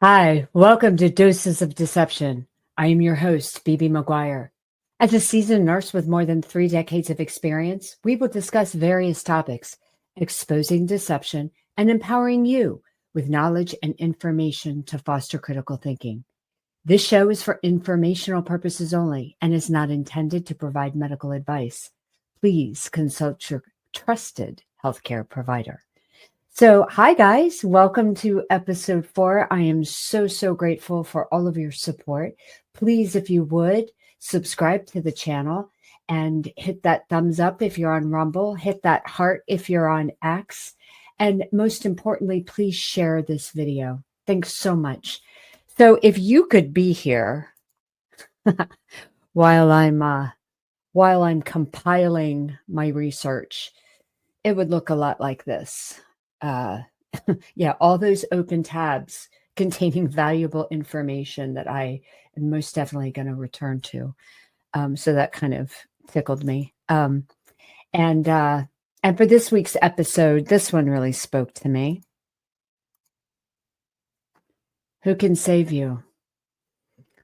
Hi, welcome to Doses of Deception. I am your host, BB McGuire. As a seasoned nurse with more than 3 decades of experience, we will discuss various topics, exposing deception and empowering you with knowledge and information to foster critical thinking. This show is for informational purposes only and is not intended to provide medical advice. Please consult your trusted healthcare provider. So, hi guys, welcome to episode 4. I am so grateful for all of your support. Please, if you would, subscribe to the channel and hit that thumbs up if you're on Rumble, hit that heart if you're on X, and most importantly, please share this video. Thanks so much. So, if you could be here while I'm compiling my research, it would look a lot like this. Yeah, all those open tabs containing valuable information that I am most definitely going to return to. So that kind of tickled me. And for this week's episode, this one really spoke to me. Who can save you?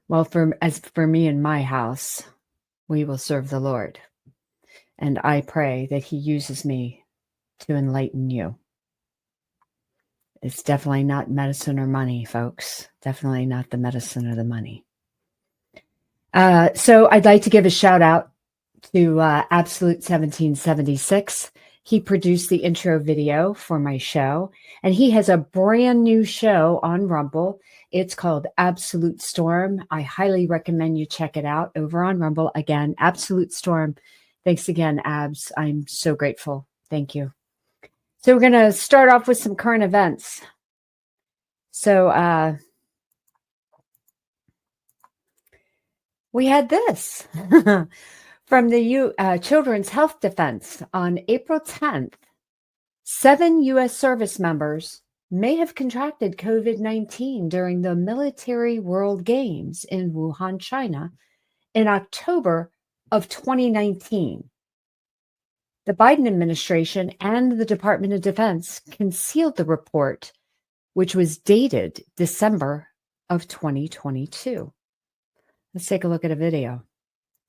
Well, as for me and my house, we will serve the Lord. And I pray that he uses me to enlighten you. It's definitely not medicine or money, folks. Definitely not the medicine or the money. So I'd like to give a shout out to Absolute 1776. He produced the intro video for my show, and he has a brand new show on Rumble. It's called Absolute Storm. I highly recommend you check it out over on Rumble. Again, Absolute Storm. Thanks again, Abs. I'm so grateful. Thank you. So we're going to start off with some current events. So we had this from the Children's Health Defense on April 10th. 7 U.S. service members may have contracted COVID-19 during the Military World Games in Wuhan, China, in October of 2019. The Biden administration and the Department of Defense concealed the report, which was dated December of 2022. Let's take a look at a video.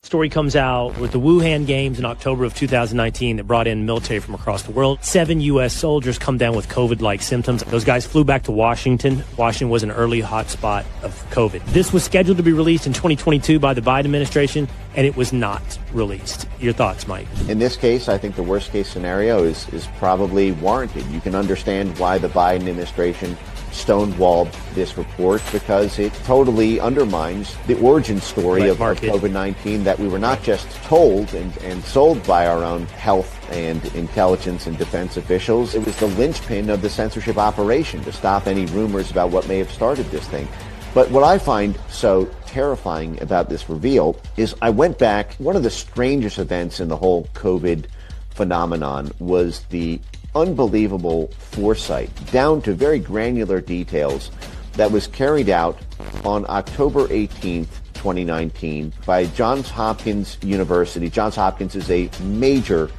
Story comes out with the Wuhan Games in October of 2019 that brought in military from across the world. 7 U.S. soldiers come down with COVID-like symptoms. Those guys flew back to Washington. Washington was an early hotspot of COVID. This was scheduled to be released in 2022 by the Biden administration, and it was not released. Your thoughts, Mike? In this case, I think the worst case scenario is probably warranted. You can understand why the Biden administration stonewalled this report, because it totally undermines the origin story of COVID-19 that we were not just told and sold by our own health and intelligence and defense officials. It was the linchpin of the censorship operation to stop any rumors about what may have started this thing. But what I find so terrifying about this reveal is I went back. One of the strangest events in the whole COVID phenomenon was the unbelievable foresight, down to very granular details, that was carried out on October 18th, 2019 by Johns Hopkins University. Johns Hopkins is a major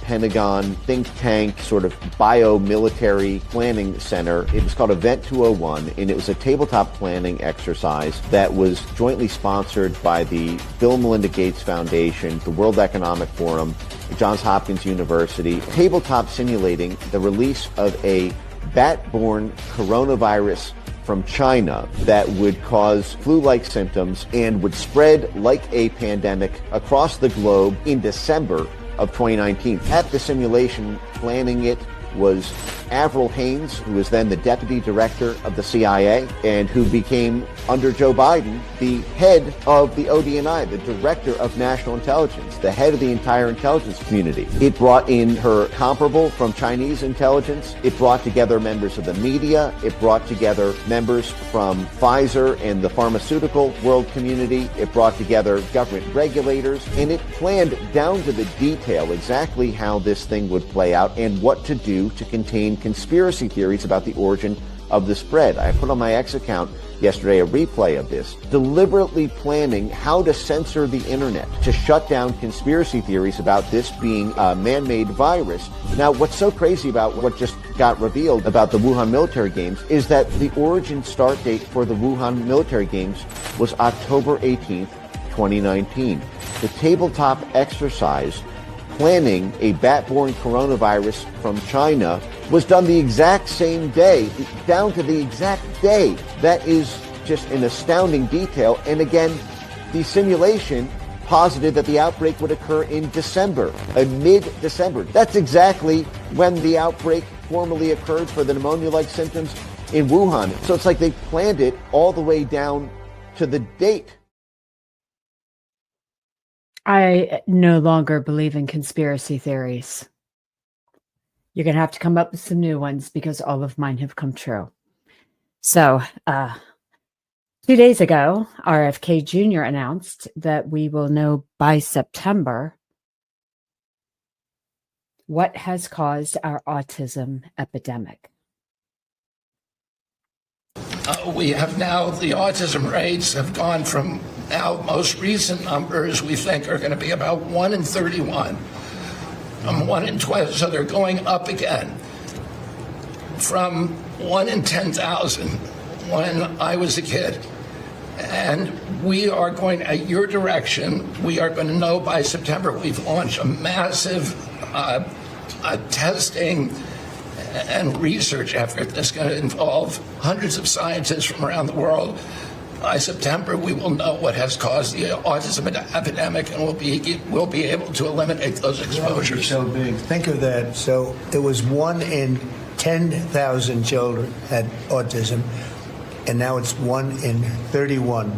Pentagon think tank, sort of bio-military planning center. It was called Event 201, and it was a tabletop planning exercise that was jointly sponsored by the Bill and Melinda Gates Foundation, the World Economic Forum, Johns Hopkins University, tabletop simulating the release of a bat-borne coronavirus from China that would cause flu-like symptoms and would spread like a pandemic across the globe in December of 2019. At the simulation, planning it was Avril Haines, who was then the deputy director of the CIA and who became, under Joe Biden, the head of the ODNI, the director of national intelligence, the head of the entire intelligence community. It brought in her comparable from Chinese intelligence. It brought together members of the media. It brought together members from Pfizer and the pharmaceutical world community. It brought together government regulators, and it planned down to the detail exactly how this thing would play out and what to do to contain conspiracy theories about the origin of the spread. I put on my X account yesterday a replay of this, deliberately planning how to censor the internet, to shut down conspiracy theories about this being a man-made virus. Now, what's so crazy about what just got revealed about the Wuhan military games is that the origin start date for the Wuhan military games was October 18th, 2019. The tabletop exercise planning a bat-borne coronavirus from China was done the exact same day, down to the exact day. That is just an astounding detail. And again, the simulation posited that the outbreak would occur in December, mid-December. That's exactly when the outbreak formally occurred for the pneumonia-like symptoms in Wuhan. So it's like they planned it all the way down to the date. I no longer believe in conspiracy theories. You're going to have to come up with some new ones because all of mine have come true. So, 2 days ago, RFK Jr. announced that we will know by September what has caused our autism epidemic. We have now, the autism rates have gone from now most recent numbers we think are going to be about 1 in 31, 1 in 12, so they're going up again from 1 in 10,000 when I was a kid. And we are going at your direction. We are going to know by September. We've launched a massive testing and research effort that's going to involve hundreds of scientists from around the world. By September, we will know what has caused the autism epidemic, and we'll be able to eliminate those exposures. So big. Think of that. So it was 1 in 10,000 children had autism, and now it's 1 in 31.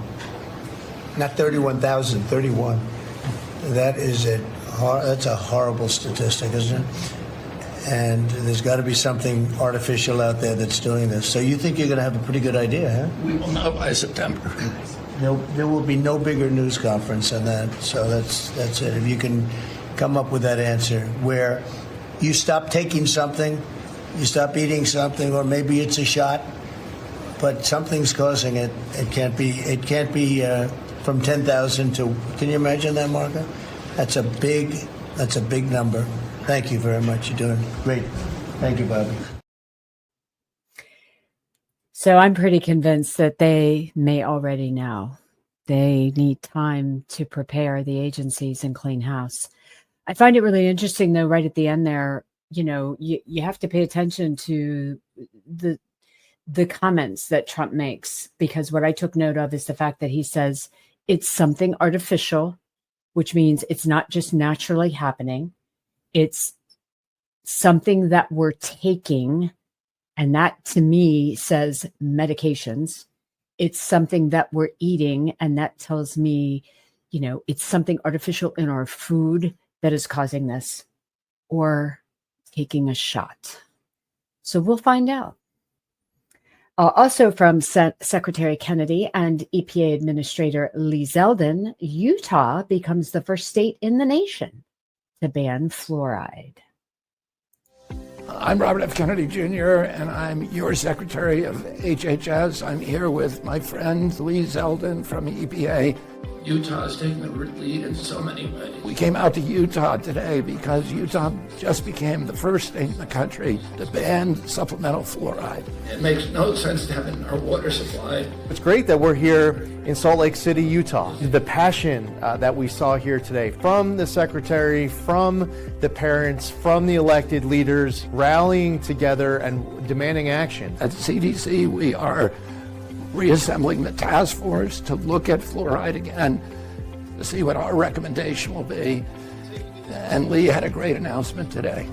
Not 31,000, 31. That's a horrible statistic, isn't it? And there's got to be something artificial out there that's doing this. So you think you're going to have a pretty good idea, huh? We will know by September. There will be no bigger news conference than that. So that's it. If you can come up with that answer where you stop taking something, you stop eating something, or maybe it's a shot, but something's causing it. It can't be from 10,000 to. Can you imagine that, Marco? That's a big number. Thank you very much. You're doing great. Thank you, Bobby. So I'm pretty convinced that they may already know. They need time to prepare the agencies and clean house. I find it really interesting, though, right at the end there, you have to pay attention to the comments that Trump makes, because what I took note of is the fact that he says it's something artificial, which means it's not just naturally happening. It's something that we're taking, and that to me says medications. It's something that we're eating, and that tells me, it's something artificial in our food that is causing this, or taking a shot. So we'll find out. Also from Secretary Kennedy and EPA Administrator Lee Zeldin, Utah becomes the first state in the nation to ban fluoride. I'm Robert F. Kennedy Jr., and I'm your Secretary of HHS. I'm here with my friend Lee Zeldin from EPA. Utah is taking the lead in so many ways. We came out to Utah today because Utah just became the first state in the country to ban supplemental fluoride. It makes no sense to have it in our water supply. It's great that we're here in Salt Lake City, Utah. The passion that we saw here today from the Secretary, from the parents, from the elected leaders, rallying together and demanding action. At CDC, we are reassembling the task force to look at fluoride again, to see what our recommendation will be. And Lee had a great announcement today.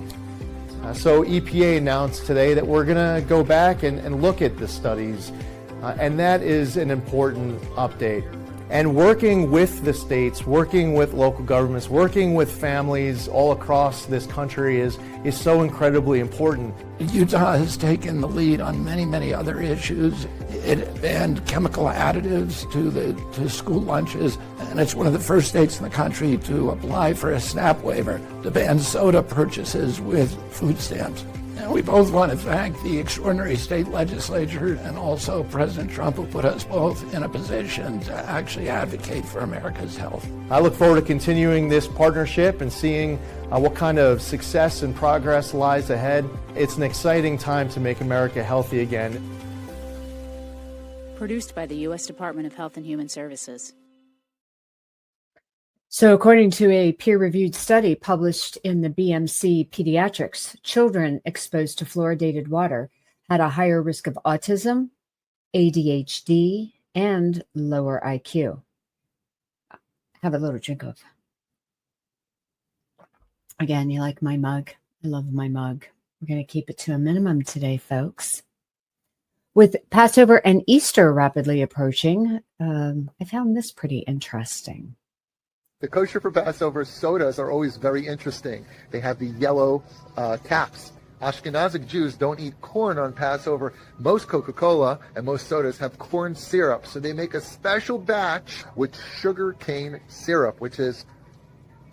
So EPA announced today that we're going to go back and look at the studies, and that is an important update. And working with the states, working with local governments, working with families all across this country is so incredibly important. Utah has taken the lead on many, many other issues. It banned chemical additives to school lunches, and it's one of the first states in the country to apply for a SNAP waiver to ban soda purchases with food stamps. And we both want to thank the extraordinary state legislature and also President Trump, who put us both in a position to actually advocate for America's health. I look forward to continuing this partnership and seeing what kind of success and progress lies ahead. It's an exciting time to make America healthy again. Produced by the U.S. Department of Health and Human Services. So according to a peer-reviewed study published in the BMC Pediatrics, children exposed to fluoridated water had a higher risk of autism, ADHD, and lower IQ. Have a little drink of. Again, you like my mug? I love my mug. We're going to keep it to a minimum today, folks. With Passover and Easter rapidly approaching, I found this pretty interesting. The kosher for Passover sodas are always very interesting. They have the yellow caps. Ashkenazic Jews don't eat corn on Passover. Most Coca-Cola and most sodas have corn syrup, so they make a special batch with sugar cane syrup, which is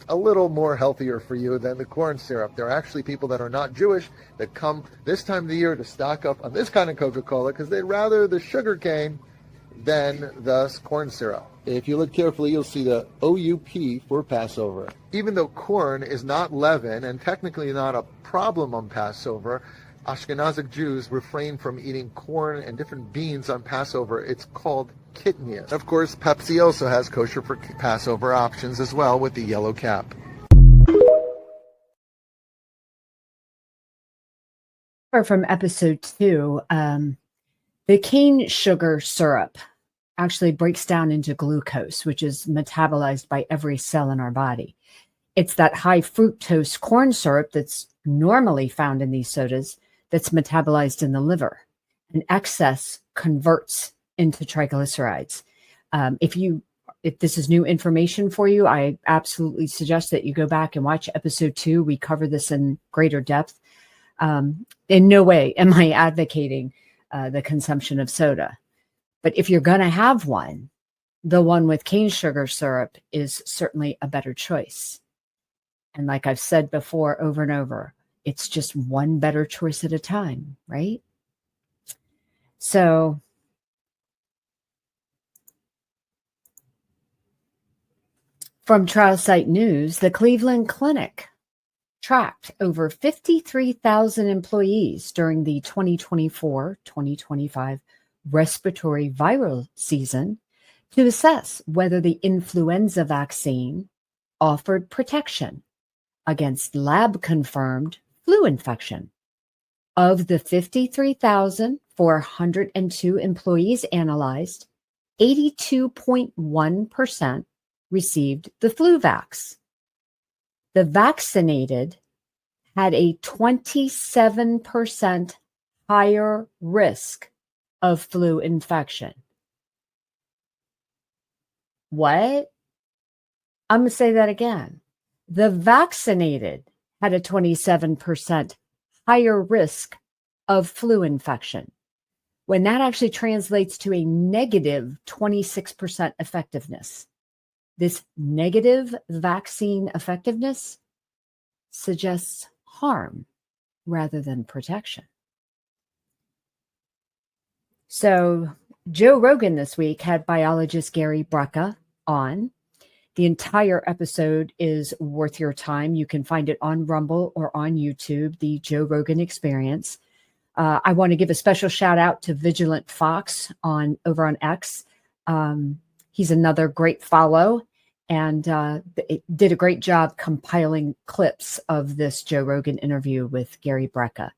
a little more healthier for you than the corn syrup. There are actually people that are not Jewish that come this time of the year to stock up on this kind of Coca-Cola because they'd rather the sugar cane than the corn syrup. If you look carefully, you'll see the OUP for Passover. Even though corn is not leaven and technically not a problem on Passover, Ashkenazic Jews refrain from eating corn and different beans on Passover. It's called kitnias. Of course, Pepsi also has kosher for Passover options as well with the yellow cap. From episode 2, the cane sugar syrup actually breaks down into glucose, which is metabolized by every cell in our body. It's that high fructose corn syrup that's normally found in these sodas that's metabolized in the liver. And excess converts into triglycerides. If this is new information for you, I absolutely suggest that you go back and watch episode 2. We cover this in greater depth. In no way am I advocating the consumption of soda. But if you're going to have one, the one with cane sugar syrup is certainly a better choice. And like I've said before, over and over, it's just one better choice at a time, right? So from Trial Site News, the Cleveland Clinic tracked over 53,000 employees during the 2024-2025 respiratory viral season to assess whether the influenza vaccine offered protection against lab-confirmed flu infection. Of the 53,402 employees analyzed, 82.1% received the flu vax. The vaccinated had a 27% higher risk of flu infection. What? I'm going to say that again. The vaccinated had a 27% higher risk of flu infection, when that actually translates to a negative 26% effectiveness. This negative vaccine effectiveness suggests harm rather than protection. So Joe Rogan this week had biologist Gary Brecka on. The entire episode is worth your time. You can find it on Rumble or on YouTube, the Joe Rogan Experience. I want to give a special shout out to Vigilant Fox over on X. He's another great follow, and it did a great job compiling clips of this Joe Rogan interview with Gary Brecka.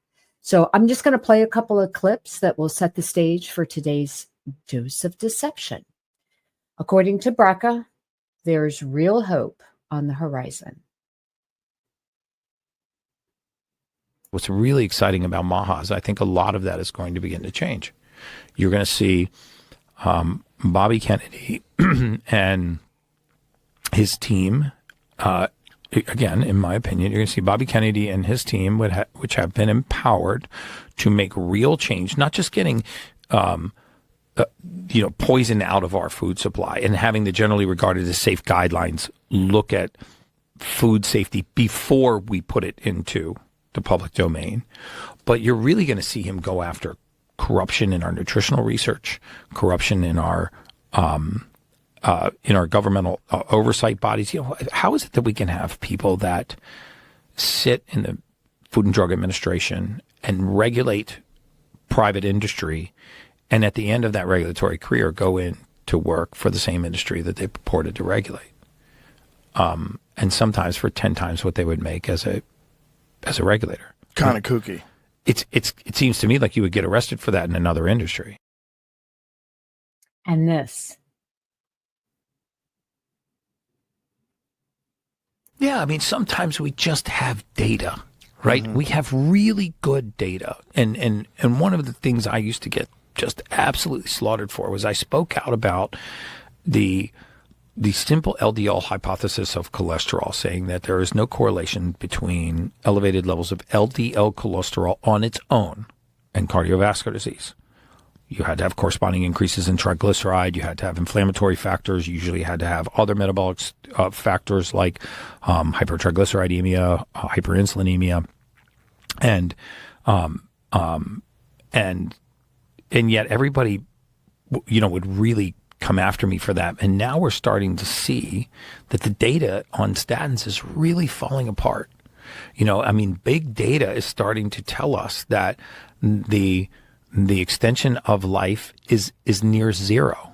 So I'm just going to play a couple of clips that will set the stage for today's dose of deception. According to Brecka, there's real hope on the horizon. What's really exciting about Maha is I think a lot of that is going to begin to change. You're going to see Bobby Kennedy and his team, again, in my opinion, you're going to see Bobby Kennedy and his team, which have been empowered to make real change, not just getting poison out of our food supply and having the generally regarded as safe guidelines look at food safety before we put it into the public domain, but you're really going to see him go after corruption in our nutritional research, corruption in our governmental oversight bodies. How is it that we can have people that sit in the Food and Drug Administration and regulate private industry, and at the end of that regulatory career go in to work for the same industry that they purported to regulate, and sometimes for 10 times what they would make as a regulator? Kind of kooky. It seems to me like you would get arrested for that in another industry. And this. Yeah, I mean, sometimes we just have data, right? We have really good data. And one of the things I used to get just absolutely slaughtered for was I spoke out about the simple LDL hypothesis of cholesterol, saying that there is no correlation between elevated levels of LDL cholesterol on its own and cardiovascular disease. You had to have corresponding increases in triglyceride. You had to have inflammatory factors. You usually had to have other metabolic factors like hypertriglyceridemia, hyperinsulinemia, and yet everybody, would really come after me for that. And now we're starting to see that the data on statins is really falling apart. Big data is starting to tell us that the extension of life is near zero.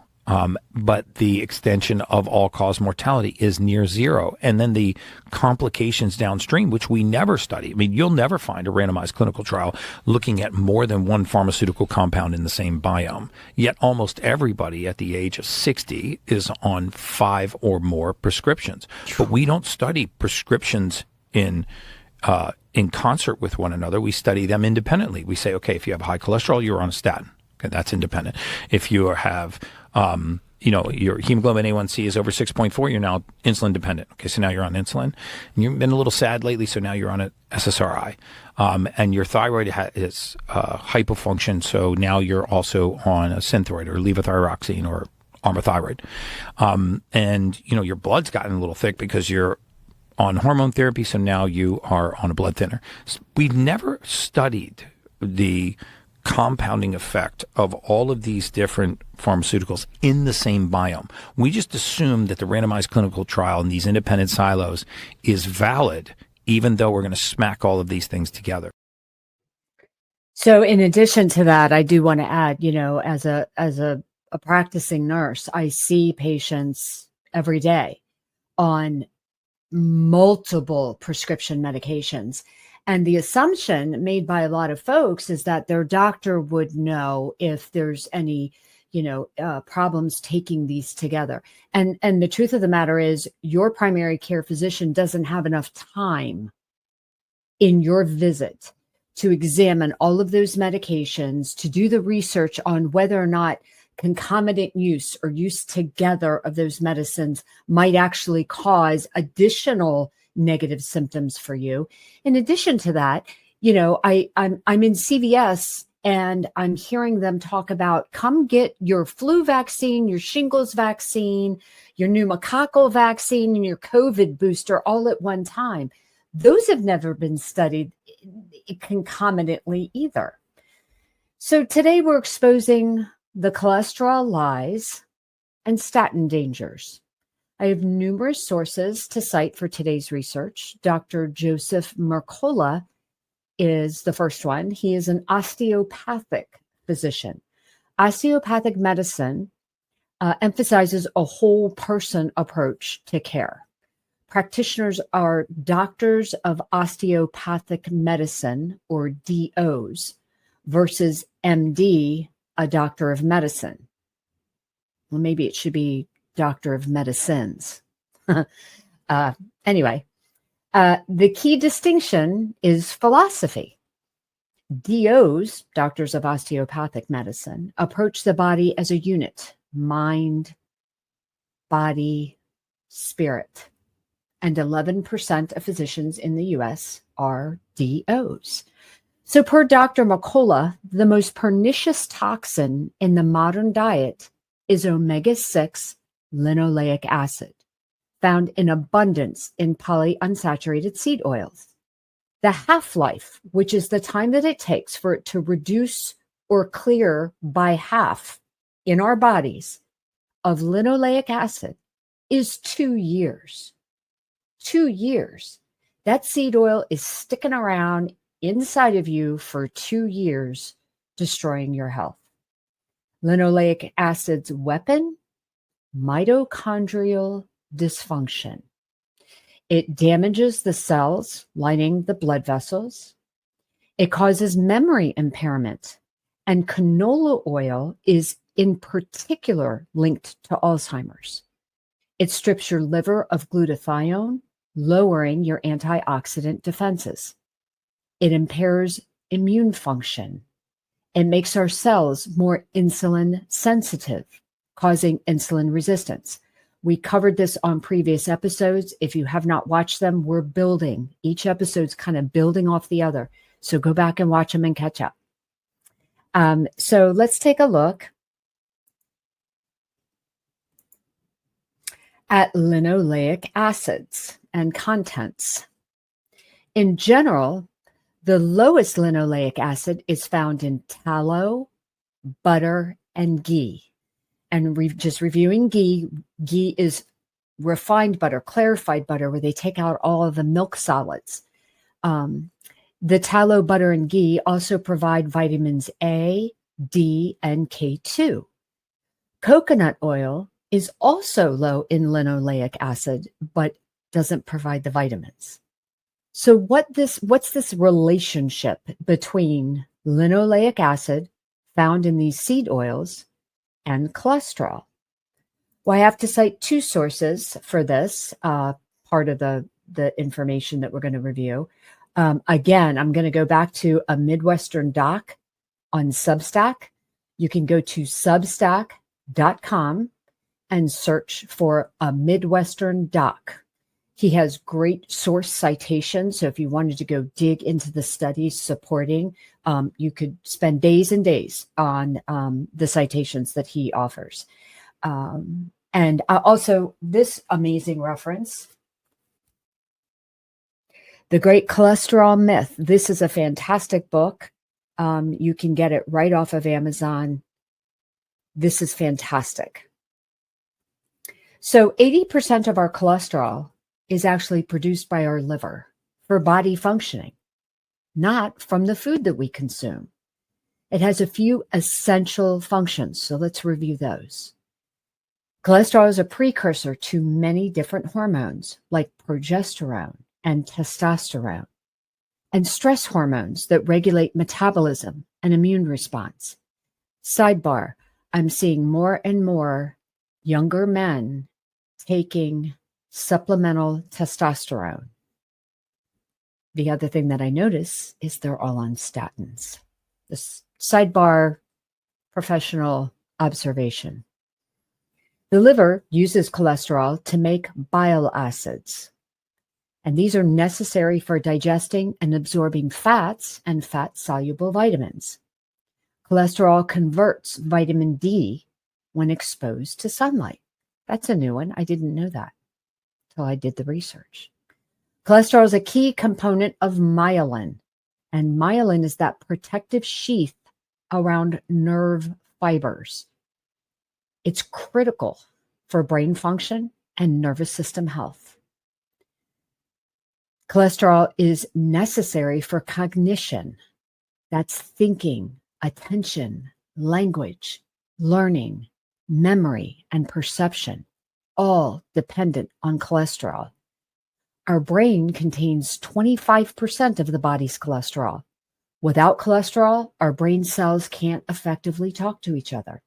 But the extension of all-cause mortality is near zero. And then the complications downstream, which we never study. I mean, you'll never find a randomized clinical trial looking at more than one pharmaceutical compound in the same biome. Yet almost everybody at the age of 60 is on 5 or more prescriptions. But we don't study prescriptions in concert with one another. We study them independently. We say, okay, if you have high cholesterol, you're on a statin. Okay, that's independent. If you have, your hemoglobin A1C is over 6.4, you're now insulin dependent. Okay, so now you're on insulin. And you've been a little sad lately, so now you're on an SSRI. And your thyroid is hypofunction, so now you're also on a Synthroid or levothyroxine or Armour-thyroid. And your blood's gotten a little thick because you're on hormone therapy, so now you are on a blood thinner. We've never studied the compounding effect of all of these different pharmaceuticals in the same biome. We just assume that the randomized clinical trial in these independent silos is valid, even though we're going to smack all of these things together. So in addition to that, I do want to add, as a practicing nurse, I see patients every day on multiple prescription medications. And the assumption made by a lot of folks is that their doctor would know if there's any, problems taking these together. And the truth of the matter is your primary care physician doesn't have enough time in your visit to examine all of those medications, to do the research on whether or not concomitant use or use together of those medicines might actually cause additional negative symptoms for you. In addition to that, I'm in CVS and I'm hearing them talk about, come get your flu vaccine, your shingles vaccine, your pneumococcal vaccine, and your COVID booster all at one time. Those have never been studied concomitantly either. So today we're exposing the cholesterol lies and statin dangers. I have numerous sources to cite for today's research. Dr. Joseph Mercola is the first one. He is an osteopathic physician. Osteopathic medicine emphasizes a whole person approach to care. Practitioners are doctors of osteopathic medicine, or DOs, versus MD, a doctor of medicine. Well, maybe it should be doctor of medicines. Anyway, the key distinction is philosophy. DOs, doctors of osteopathic medicine, approach the body as a unit: mind, body, spirit. And 11% of physicians in the US are DOs. So per Dr. McCullough, the most pernicious toxin in the modern diet is omega-6 linoleic acid, found in abundance in polyunsaturated seed oils. The half-life, which is the time that it takes for it to reduce or clear by half in our bodies of linoleic acid, is 2 years. 2 years. That seed oil is sticking around inside of you for 2 years, destroying your health. Linoleic acid's weapon, mitochondrial dysfunction. It damages the cells lining the blood vessels. It causes memory impairment. And canola oil is in particular linked to Alzheimer's. It strips your liver of glutathione, lowering your antioxidant defenses. It impairs immune function. It makes our cells more insulin sensitive, causing insulin resistance. We covered this on previous episodes. If you have not watched them, we're building. Each episode's kind of building off the other. So go back and watch them and catch up. So let's take a look at linoleic acids and contents. In general, the lowest linoleic acid is found in tallow, butter, and ghee. And just reviewing ghee, ghee is refined butter, clarified butter, where they take out all of the milk solids. The tallow, butter, and ghee also provide vitamins A, D, and K2. Coconut oil is also low in linoleic acid, but doesn't provide the vitamins. So what's this relationship between linoleic acid found in these seed oils and cholesterol? Well, I have to cite 2 sources for this part of the information that we're going to review. Again, I'm going to go back to a Midwestern doc on Substack. You can go to substack.com and search for a Midwestern doc. He has great source citations. So if you wanted to go dig into the studies supporting, you could spend days and days on the citations that he offers. And also this amazing reference, The Great Cholesterol Myth. This is a fantastic book. You can get it right off of Amazon. This is fantastic. So 80% of our cholesterol is actually produced by our liver for body functioning, not from the food that we consume. It has a few essential functions, so let's review those. Cholesterol is a precursor to many different hormones like progesterone and testosterone, and stress hormones that regulate metabolism and immune response. Sidebar, I'm seeing more and more younger men taking supplemental testosterone. The other thing that I notice is they're all on statins. This sidebar professional observation. The liver uses cholesterol to make bile acids, and these are necessary for digesting and absorbing fats and fat-soluble vitamins. Cholesterol converts vitamin D when exposed to sunlight. That's a new one. I didn't know that until I did the research. Cholesterol is a key component of myelin, and myelin is that protective sheath around nerve fibers. It's critical for brain function and nervous system health. Cholesterol is necessary for cognition. That's thinking, attention, language, learning, memory, and perception, all dependent on cholesterol. Our brain contains 25% of the body's cholesterol. Without cholesterol, our brain cells can't effectively talk to each other.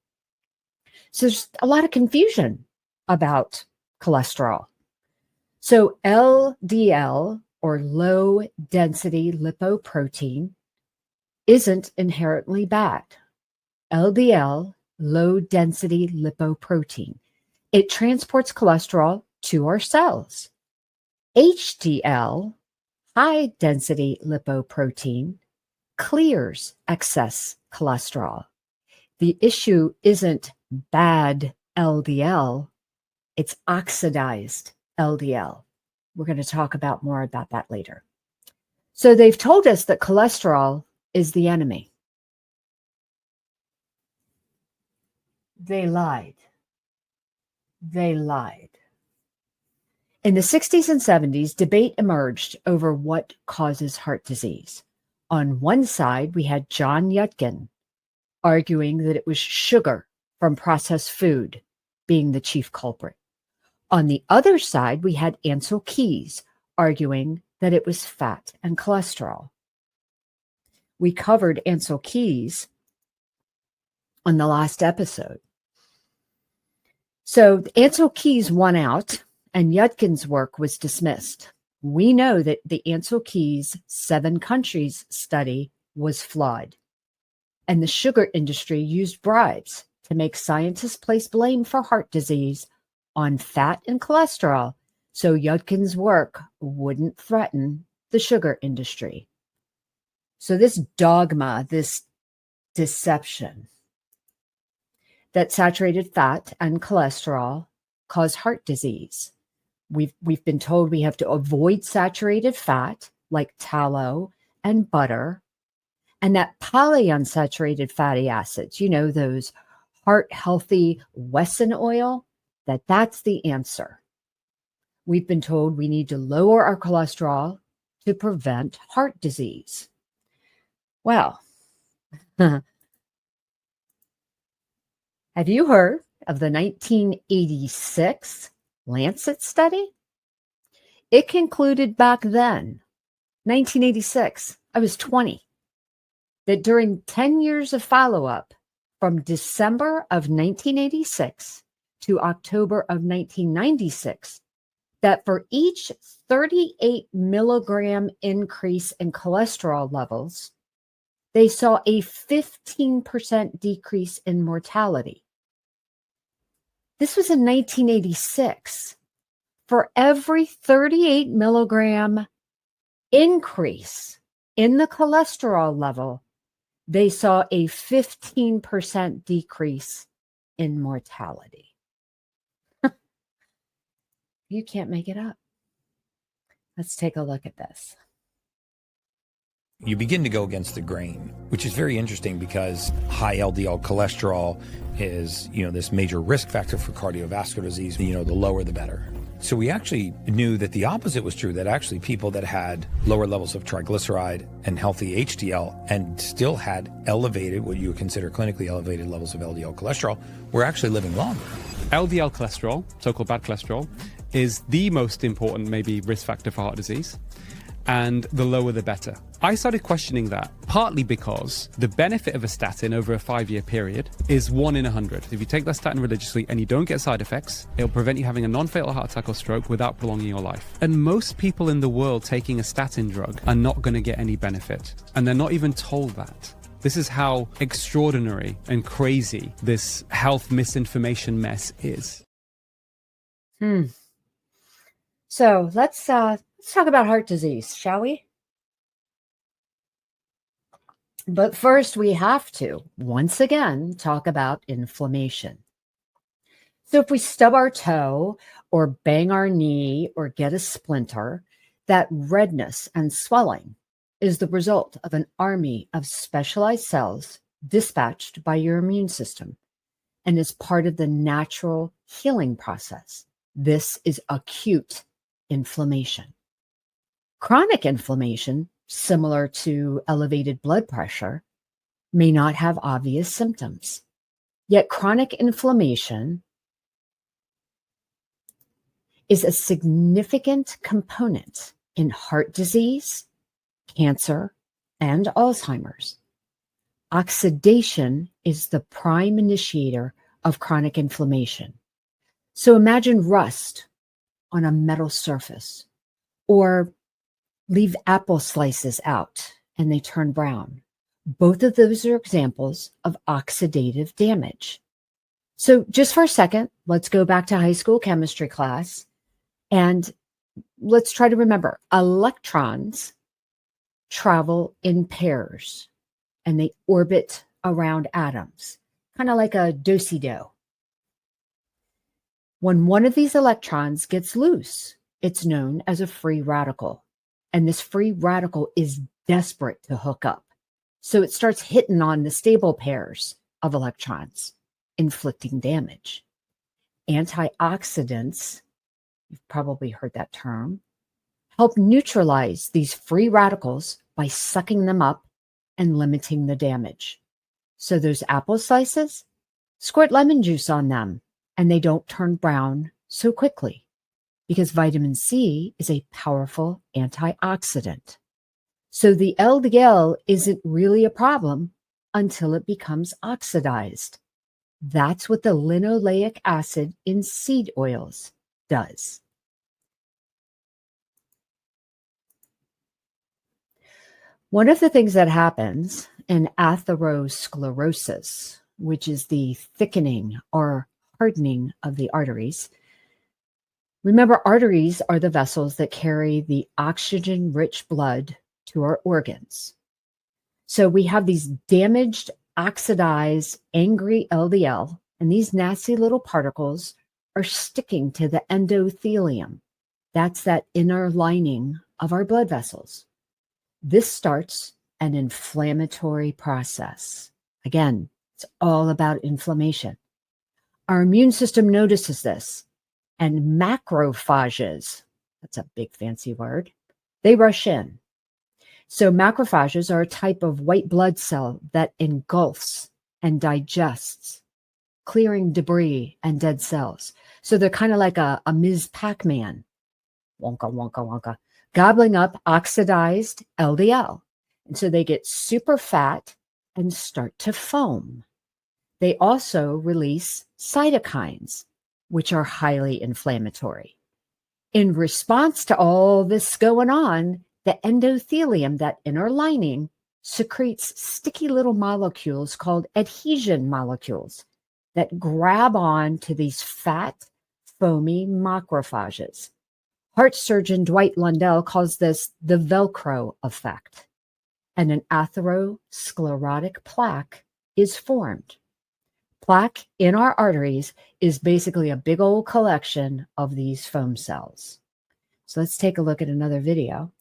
So there's a lot of confusion about cholesterol. So LDL, or low density lipoprotein, isn't inherently bad. LDL, low density lipoprotein, it transports cholesterol to our cells. HDL, high density lipoprotein, clears excess cholesterol. The issue isn't bad LDL, it's oxidized LDL. We're going to talk about more about that later. So they've told us that cholesterol is the enemy. They lied. They lied. In the 60s and 70s, debate emerged over what causes heart disease. On one side, we had John Yudkin arguing that it was sugar from processed food being the chief culprit. On the other side, we had Ansel Keys arguing that it was fat and cholesterol. We covered Ansel Keys on the last episode. So Ansel Keys won out and Yudkin's work was dismissed. We know that the Ansel Keys 7 countries study was flawed, and the sugar industry used bribes to make scientists place blame for heart disease on fat and cholesterol so Yudkin's work wouldn't threaten the sugar industry. So this dogma, this deception that saturated fat and cholesterol cause heart disease. We've been told we have to avoid saturated fat like tallow and butter, and that polyunsaturated fatty acids, those heart-healthy Wesson oil, that's the answer. We've been told we need to lower our cholesterol to prevent heart disease. Well, have you heard of the 1986 Lancet study? It concluded back then, 1986, I was 20, that during 10 years of follow-up from December of 1986 to October of 1996, that for each 38 milligram increase in cholesterol levels, they saw a 15% decrease in mortality. This was in 1986. For every 38 milligram increase in the cholesterol level, they saw a 15% decrease in mortality. You can't make it up. Let's take a look at this. You begin to go against the grain, which is very interesting because high LDL cholesterol is, this major risk factor for cardiovascular disease. The lower, the better. So we actually knew that the opposite was true, that actually people that had lower levels of triglyceride and healthy HDL and still had elevated, what you would consider clinically elevated levels of LDL cholesterol, were actually living longer. LDL cholesterol, so-called bad cholesterol, is the most important, maybe, risk factor for heart disease. And the lower the better. I started questioning that, partly because the benefit of a statin over a 5-year period is 1 in 100. If you take that statin religiously and you don't get side effects, it'll prevent you having a non-fatal heart attack or stroke without prolonging your life. And most people in the world taking a statin drug are not going to get any benefit. And they're not even told that. This is how extraordinary and crazy this health misinformation mess is. So let's talk about heart disease, shall we? But first, we have to, once again, talk about inflammation. So if we stub our toe or bang our knee or get a splinter, that redness and swelling is the result of an army of specialized cells dispatched by your immune system and is part of the natural healing process. This is acute inflammation. Chronic inflammation, similar to elevated blood pressure, may not have obvious symptoms. Yet chronic inflammation is a significant component in heart disease, cancer, and Alzheimer's. Oxidation is the prime initiator of chronic inflammation. So imagine rust on a metal surface, or leave apple slices out and they turn brown. Both of those are examples of oxidative damage. So just for a second, let's go back to high school chemistry class and let's try to remember electrons travel in pairs and they orbit around atoms, kind of like a do-si-do. When one of these electrons gets loose, it's known as a free radical. And this free radical is desperate to hook up. So it starts hitting on the stable pairs of electrons, inflicting damage. Antioxidants, you've probably heard that term, help neutralize these free radicals by sucking them up and limiting the damage. So those apple slices, squirt lemon juice on them, and they don't turn brown so quickly because vitamin C is a powerful antioxidant. So the LDL isn't really a problem until it becomes oxidized. That's what the linoleic acid in seed oils does. One of the things that happens in atherosclerosis, which is the thickening or hardening of the arteries. Remember, arteries are the vessels that carry the oxygen-rich blood to our organs. So we have these damaged, oxidized, angry LDL, and these nasty little particles are sticking to the endothelium. That's that inner lining of our blood vessels. This starts an inflammatory process. Again, it's all about inflammation. Our immune system notices this, and macrophages, that's a big fancy word, they rush in. So macrophages are a type of white blood cell that engulfs and digests, clearing debris and dead cells. So they're kind of like a Ms. Pac-Man, wonka, wonka, wonka, gobbling up oxidized LDL. And so they get super fat and start to foam. They also release cytokines, which are highly inflammatory. In response to all this going on, the endothelium, that inner lining, secretes sticky little molecules called adhesion molecules that grab on to these fat, foamy macrophages. Heart surgeon Dwight Lundell calls this the Velcro effect, and an atherosclerotic plaque is formed. Plaque in our arteries is basically a big old collection of these foam cells. So let's take a look at another video.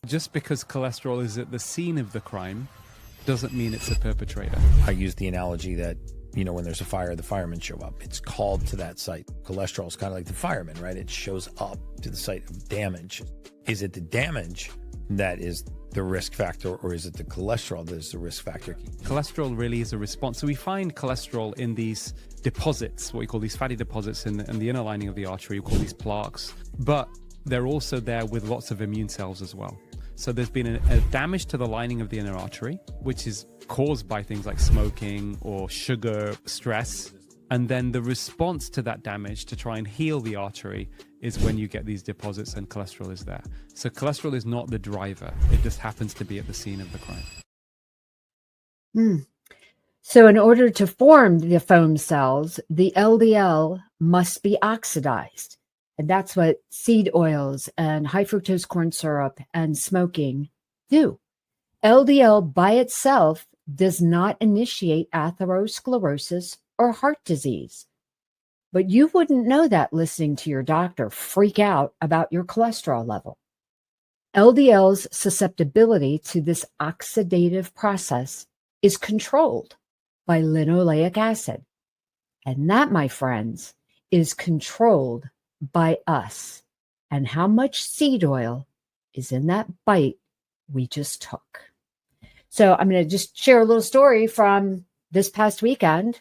Just because cholesterol is at the scene of the crime doesn't mean it's a perpetrator. I use the analogy that, when there's a fire, the firemen show up. It's called to that site. Cholesterol is kind of like the fireman, right? It shows up to the site of damage. Is it the damage that is the risk factor, or is it the cholesterol that is the risk factor? Cholesterol really is a response. So we find cholesterol in these deposits, what we call these fatty deposits in the inner lining of the artery. We call these plaques. But they're also there with lots of immune cells as well. So there's been a damage to the lining of the inner artery, which is caused by things like smoking or sugar, stress. And then the response to that damage to try and heal the artery is when you get these deposits and cholesterol is there. So cholesterol is not the driver. It just happens to be at the scene of the crime. So in order to form the foam cells, the LDL must be oxidized. And that's what seed oils and high fructose corn syrup and smoking do. LDL by itself does not initiate atherosclerosis or heart disease. But you wouldn't know that listening to your doctor freak out about your cholesterol level. LDL's susceptibility to this oxidative process is controlled by linoleic acid. And that, my friends, is controlled by us and how much seed oil is in that bite we just took. So I'm going to just share a little story from this past weekend.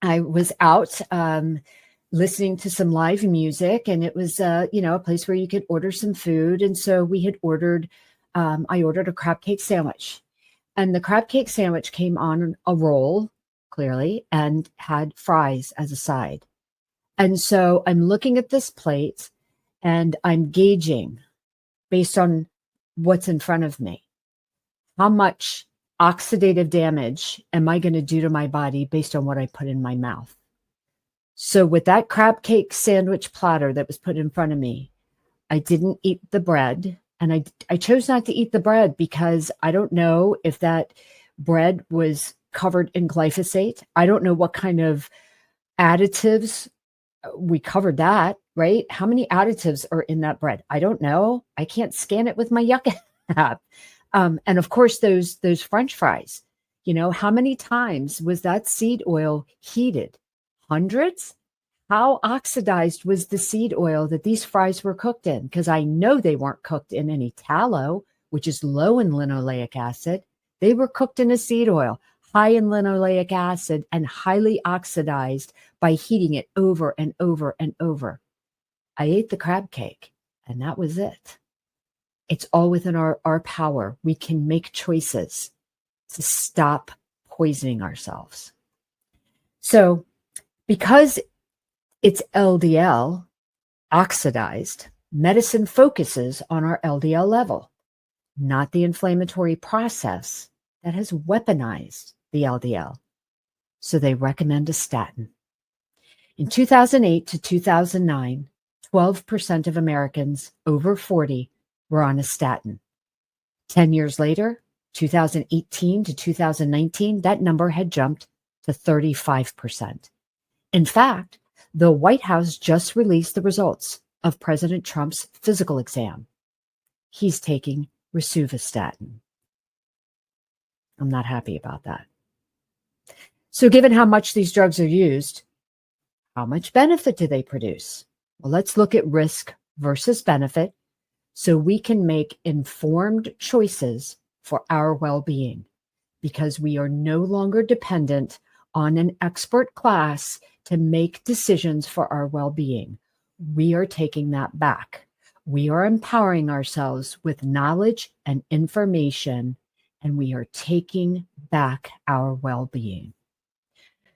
I was out listening to some live music, and it was, a place where you could order some food. And so we had ordered, I ordered a crab cake sandwich, and the crab cake sandwich came on a roll, clearly, and had fries as a side. And so I'm looking at this plate and I'm gauging based on what's in front of me. How much oxidative damage am I going to do to my body based on what I put in my mouth? So with that crab cake sandwich platter that was put in front of me, I didn't eat the bread. And I chose not to eat the bread because I don't know if that bread was covered in glyphosate. I don't know what kind of additives. We covered that. right? How many additives are in that bread? I don't know. I can't scan it with my Yucca app. And of course, those French fries, how many times was that seed oil heated? Hundreds? How oxidized was the seed oil that these fries were cooked in? Because I know they weren't cooked in any tallow, which is low in linoleic acid. They were cooked in a seed oil, high in linoleic acid and highly oxidized by heating it over and over and over. I ate the crab cake, and that was it. It's all within our power. We can make choices to stop poisoning ourselves. So because it's LDL oxidized, medicine focuses on our LDL level, not the inflammatory process that has weaponized the LDL. So they recommend a statin. In 2008 to 2009, 12% of Americans over 40 were on a statin. 10 years later, 2018 to 2019, that number had jumped to 35%. In fact, the White House just released the results of President Trump's physical exam. He's taking rosuvastatin. I'm not happy about that. So given how much these drugs are used, how much benefit do they produce? Well, let's look at risk versus benefit so we can make informed choices for our well-being, because we are no longer dependent on an expert class to make decisions for our well-being. We are taking that back. We are empowering ourselves with knowledge and information, and we are taking back our well-being.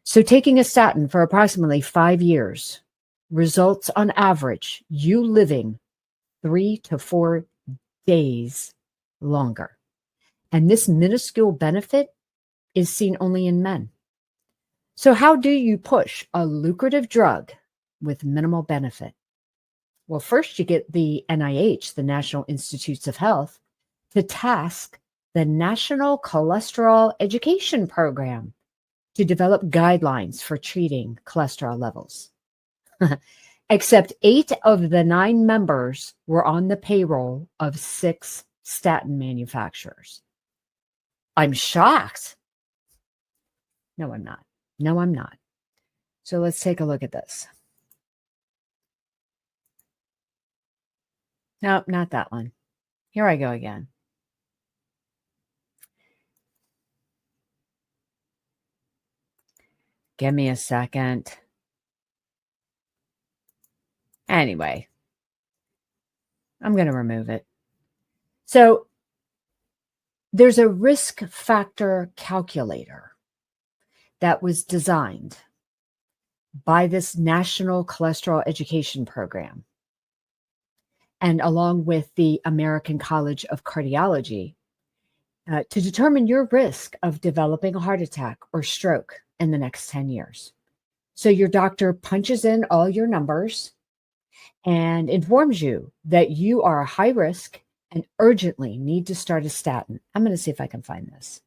So taking a statin for approximately 5 years results on average you living 3 to 4 days longer. And this minuscule benefit is seen only in men. So how do you push a lucrative drug with minimal benefit? Well, first you get the NIH, the National Institutes of Health, to task the National Cholesterol Education Program to develop guidelines for treating cholesterol levels. Except 8 of the 9 members were on the payroll of 6 statin manufacturers. I'm shocked. No, I'm not. No, I'm not. So let's take a look at this. No, not that one. Here I go again. Give me a second. Anyway, I'm going to remove it. So there's a risk factor calculator that was designed by this National Cholesterol Education Program, and along with the American College of Cardiology, to determine your risk of developing a heart attack or stroke in the next 10 years. So your doctor punches in all your numbers and informs you that you are high risk and urgently need to start a statin. I'm going to see if I can find this.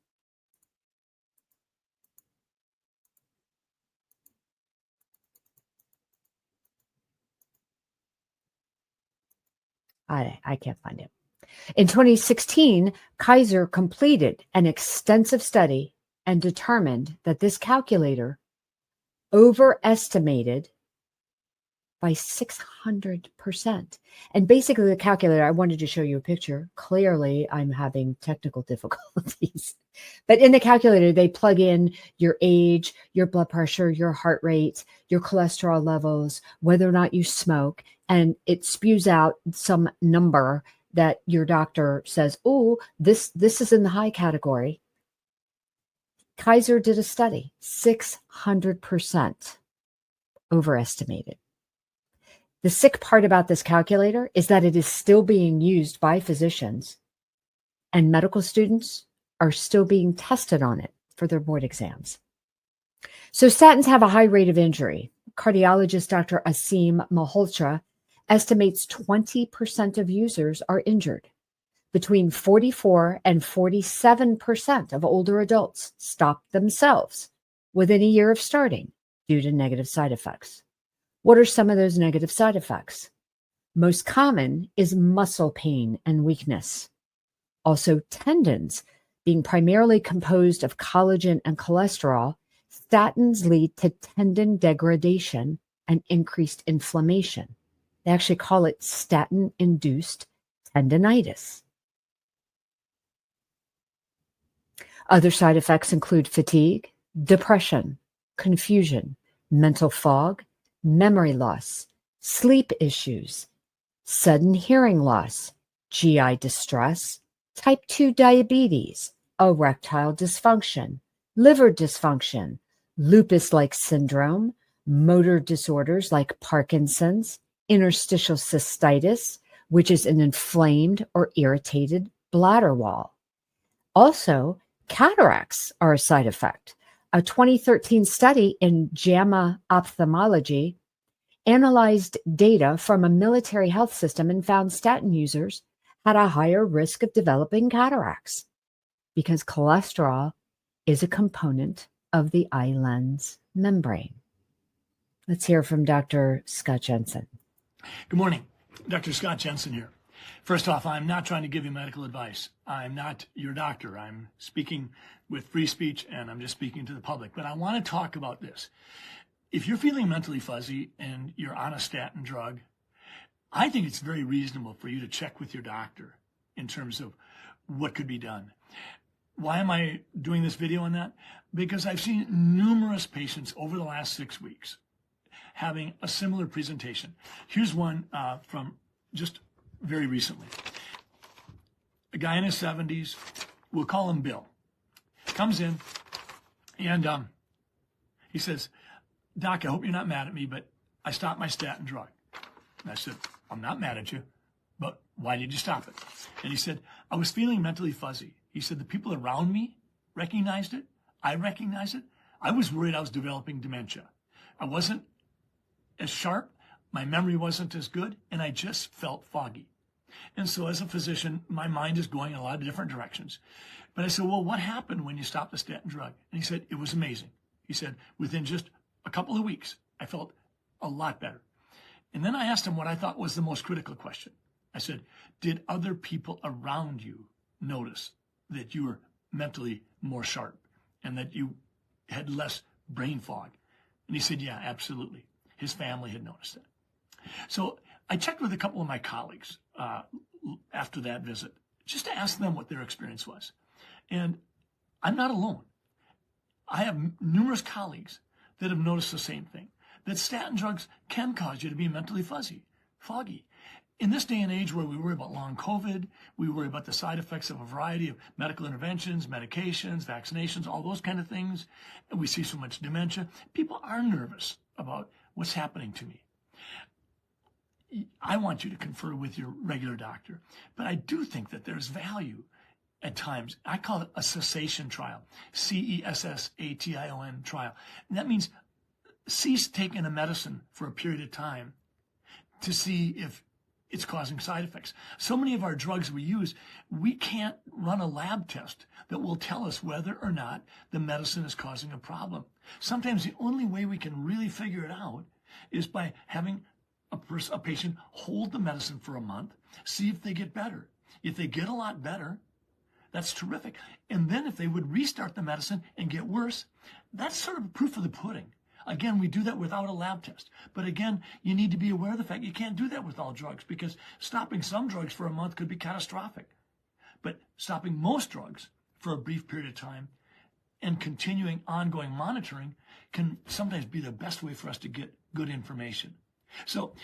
I can't find it. In 2016, Kaiser completed an extensive study and determined that this calculator overestimated by 600%. And basically the calculator, I wanted to show you a picture. Clearly, I'm having technical difficulties. But in the calculator, they plug in your age, your blood pressure, your heart rate, your cholesterol levels, whether or not you smoke, and it spews out some number that your doctor says, oh, this is in the high category. Kaiser did a study, 600% overestimated. The sick part about this calculator is that it is still being used by physicians, and medical students are still being tested on it for their board exams. So statins have a high rate of injury. Cardiologist Dr. Asim Malhotra estimates 20% of users are injured. Between 44 and 47% of older adults stop themselves within a year of starting due to negative side effects. What are some of those negative side effects? Most common is muscle pain and weakness. Also, tendons. Being primarily composed of collagen and cholesterol, statins lead to tendon degradation and increased inflammation. They actually call it statin-induced tendinitis. Other side effects include fatigue, depression, confusion, mental fog, memory loss, sleep issues, sudden hearing loss, GI distress, type 2 diabetes, erectile dysfunction, liver dysfunction, lupus-like syndrome, motor disorders like Parkinson's, interstitial cystitis, which is an inflamed or irritated bladder wall. Also, cataracts are a side effect. A 2013 study in JAMA Ophthalmology analyzed data from a military health system and found statin users had a higher risk of developing cataracts because cholesterol is a component of the eye lens membrane. Let's hear from Dr. Scott Jensen. Good morning. Dr. Scott Jensen here. First off, I'm not trying to give you medical advice. I'm not your doctor. I'm speaking with free speech, and I'm just speaking to the public. But I want to talk about this. If you're feeling mentally fuzzy and you're on a statin drug, I think it's very reasonable for you to check with your doctor in terms of what could be done. Why am I doing this video on that? Because I've seen numerous patients over the last 6 weeks having a similar presentation. Here's one from just very recently. A guy in his 70s, we'll call him Bill, comes in and he says, "Doc, I hope you're not mad at me, but I stopped my statin drug." And I said, "I'm not mad at you, but why did you stop it?" And he said, "I was feeling mentally fuzzy." He said, "The people around me recognized it. I recognized it. I was worried I was developing dementia. I wasn't as sharp. My memory wasn't as good, and I just felt foggy." And so as a physician, my mind is going in a lot of different directions. But I said, "Well, what happened when you stopped the statin drug?" And he said, "It was amazing." He said, "Within just a couple of weeks, I felt a lot better." And then I asked him what I thought was the most critical question. I said, "Did other people around you notice that you were mentally more sharp and that you had less brain fog?" And he said, "Yeah, absolutely." His family had noticed it. So I checked with a couple of my colleagues after that visit, just to ask them what their experience was. And I'm not alone. I have numerous colleagues that have noticed the same thing, that statin drugs can cause you to be mentally fuzzy, foggy. In this day and age where we worry about long COVID, we worry about the side effects of a variety of medical interventions, medications, vaccinations, all those kind of things, and we see so much dementia, people are nervous about what's happening to me. I want you to confer with your regular doctor, but I do think that there's value at times. I call it a cessation trial, CESSATION trial. And that means cease taking a medicine for a period of time to see if it's causing side effects. So many of our drugs we use, we can't run a lab test that will tell us whether or not the medicine is causing a problem. Sometimes the only way we can really figure it out is by having a patient hold the medicine for a month, see if they get better. If they get a lot better, that's terrific. And then if they would restart the medicine and get worse, that's sort of proof of the pudding. Again, we do that without a lab test. But again, you need to be aware of the fact you can't do that with all drugs, because stopping some drugs for a month could be catastrophic. But stopping most drugs for a brief period of time and continuing ongoing monitoring can sometimes be the best way for us to get good information. So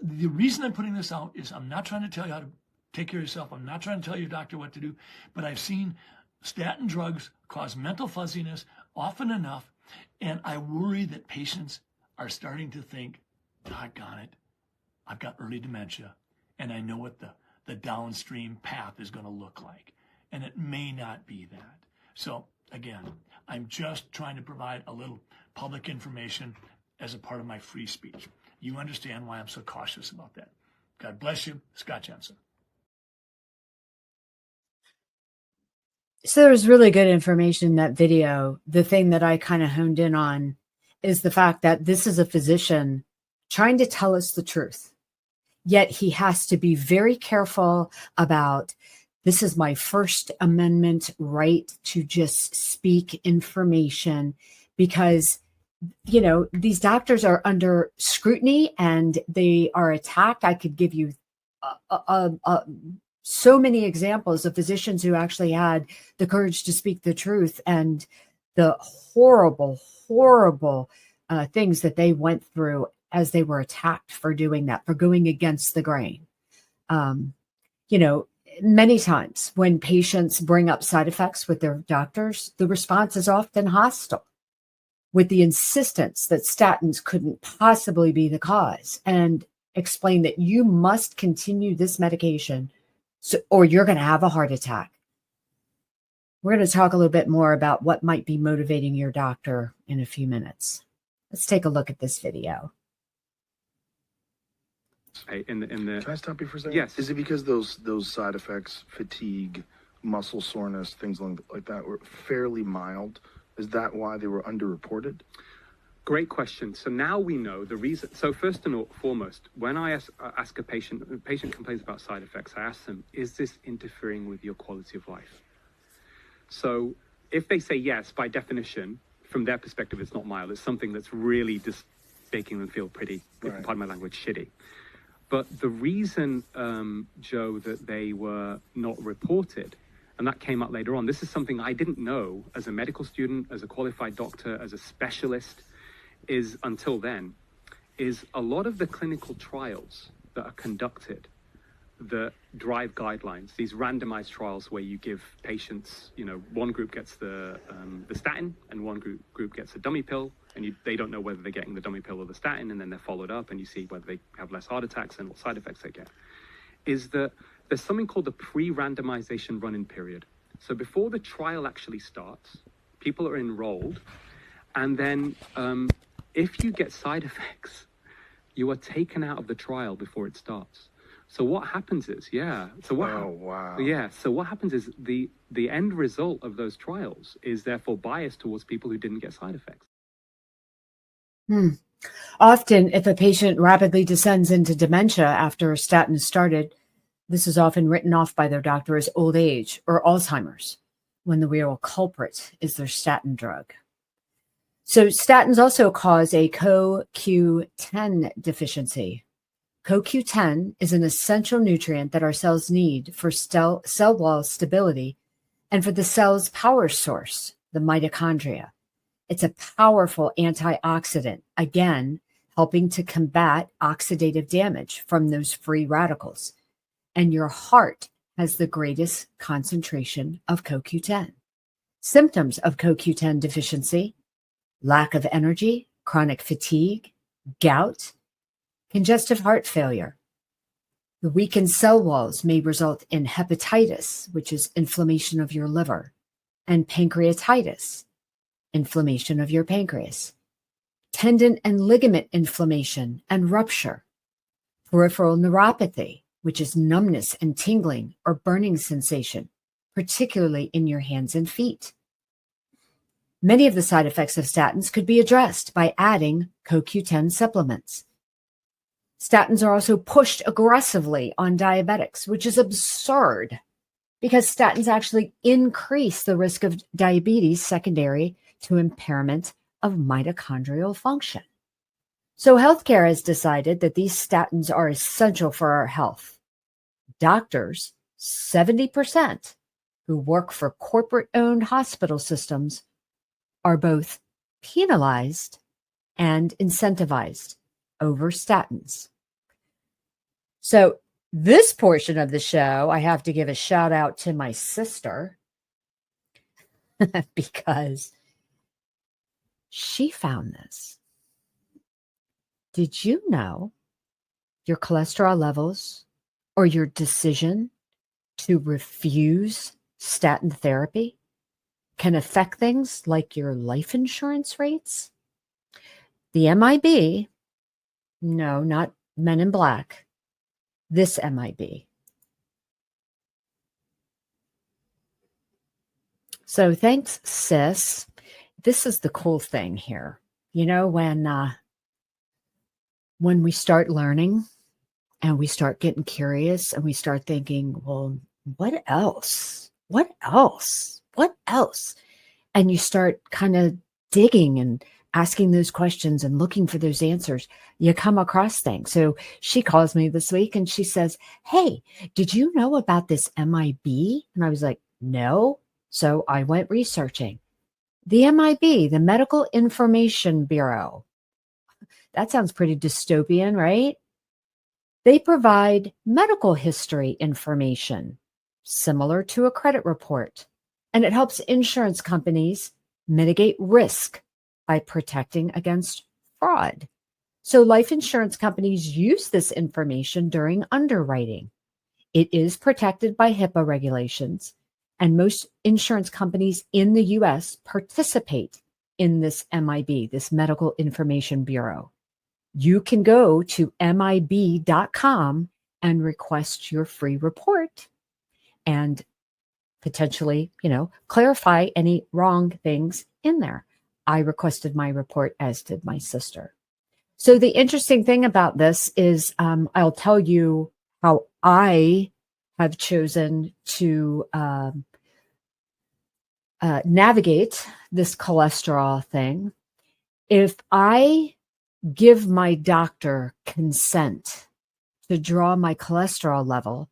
the reason I'm putting this out is I'm not trying to tell you how to take care of yourself. I'm not trying to tell your doctor what to do, but I've seen statin drugs cause mental fuzziness often enough, and I worry that patients are starting to think, "Doggone it, I've got early dementia, and I know what the downstream path is going to look like." And it may not be that. So again, I'm just trying to provide a little public information as a part of my free speech. You understand why I'm so cautious about that. God bless you. Scott Jensen. So there was really good information in that video. The thing that I kind of honed in on is the fact that this is a physician trying to tell us the truth. Yet he has to be very careful about, this is my First Amendment right to just speak information, because, you know, these doctors are under scrutiny and they are attacked. I could give you so many examples of physicians who actually had the courage to speak the truth, and the horrible, horrible things that they went through as they were attacked for doing that, for going against the grain. You know, many times when patients bring up side effects with their doctors, the response is often hostile, with the insistence that statins couldn't possibly be the cause, and explain that you must continue this medication or you're going to have a heart attack. We're going to talk a little bit more about what might be motivating your doctor in a few minutes. Let's take a look at this video. Can I stop you for a second? Yes. Is it because those side effects, fatigue, muscle soreness, things like that, were fairly mild? Is that why they were underreported? Great question. So now we know the reason. So first and foremost, when I ask a patient complains about side effects, I ask them, is this interfering with your quality of life? So if they say yes, by definition, from their perspective, it's not mild. It's something that's really just making them feel pretty, pardon my language, shitty. But the reason, Joe, that they were not reported, and that came out later on, this is something I didn't know as a medical student, as a qualified doctor, as a specialist, is until then, is a lot of the clinical trials that are conducted that drive guidelines, these randomized trials where you give patients, you know, one group gets the statin and one group gets a dummy pill, and they don't know whether they're getting the dummy pill or the statin, and then they're followed up and you see whether they have less heart attacks and what side effects they get, is that there's something called the pre-randomization run-in period. So before the trial actually starts, people are enrolled, and then if you get side effects, you are taken out of the trial before it starts. So what happens is, So what happens is the end result of those trials is therefore biased towards people who didn't get side effects. Often, if a patient rapidly descends into dementia after a statin is started, this is often written off by their doctor as old age or Alzheimer's, when the real culprit is their statin drug. So statins also cause a CoQ10 deficiency. CoQ10 is an essential nutrient that our cells need for cell wall stability and for the cell's power source, the mitochondria. It's a powerful antioxidant, again, helping to combat oxidative damage from those free radicals. And your heart has the greatest concentration of CoQ10. Symptoms of CoQ10 deficiency: lack of energy, chronic fatigue, gout, congestive heart failure. The weakened cell walls may result in hepatitis, which is inflammation of your liver, and pancreatitis, inflammation of your pancreas, tendon and ligament inflammation and rupture, peripheral neuropathy, which is numbness and tingling or burning sensation, particularly in your hands and feet. Many of the side effects of statins could be addressed by adding CoQ10 supplements. Statins are also pushed aggressively on diabetics, which is absurd because statins actually increase the risk of diabetes secondary to impairment of mitochondrial function. So healthcare has decided that these statins are essential for our health. Doctors, 70%, who work for corporate-owned hospital systems, are both penalized and incentivized over statins. So this portion of the show, I have to give a shout out to my sister because she found this. Did you know your cholesterol levels or your decision to refuse statin therapy can affect things like your life insurance rates? The MIB, no, not Men in Black, this MIB. So thanks, sis. This is the cool thing here. You know, when when we start learning and we start getting curious and we start thinking, well, what else? What else? What else? And you start kind of digging and asking those questions and looking for those answers, you come across things. So she calls me this week and she says, hey, did you know about this MIB? And I was like, no. So I went researching. The MIB, the Medical Information Bureau. That sounds pretty dystopian, right? They provide medical history information similar to a credit report, and it helps insurance companies mitigate risk by protecting against fraud. So life insurance companies use this information during underwriting. It is protected by HIPAA regulations, and most insurance companies in the US participate in this MIB, this Medical Information Bureau. You can go to MIB.com and request your free report and potentially, clarify any wrong things in there. I requested my report, as did my sister. So the interesting thing about this is I'll tell you how I have chosen to navigate this cholesterol thing. If I give my doctor consent to draw my cholesterol level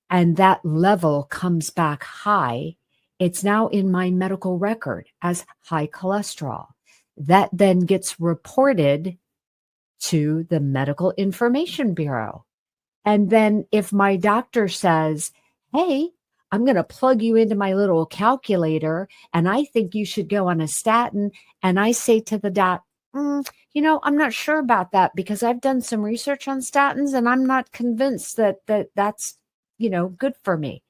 and that level comes back high, it's now in my medical record as high cholesterol. That then gets reported to the Medical Information Bureau. And then if my doctor says, hey, I'm going to plug you into my little calculator and I think you should go on a statin, and I say to the doc, I'm not sure about that because I've done some research on statins and I'm not convinced that's good for me.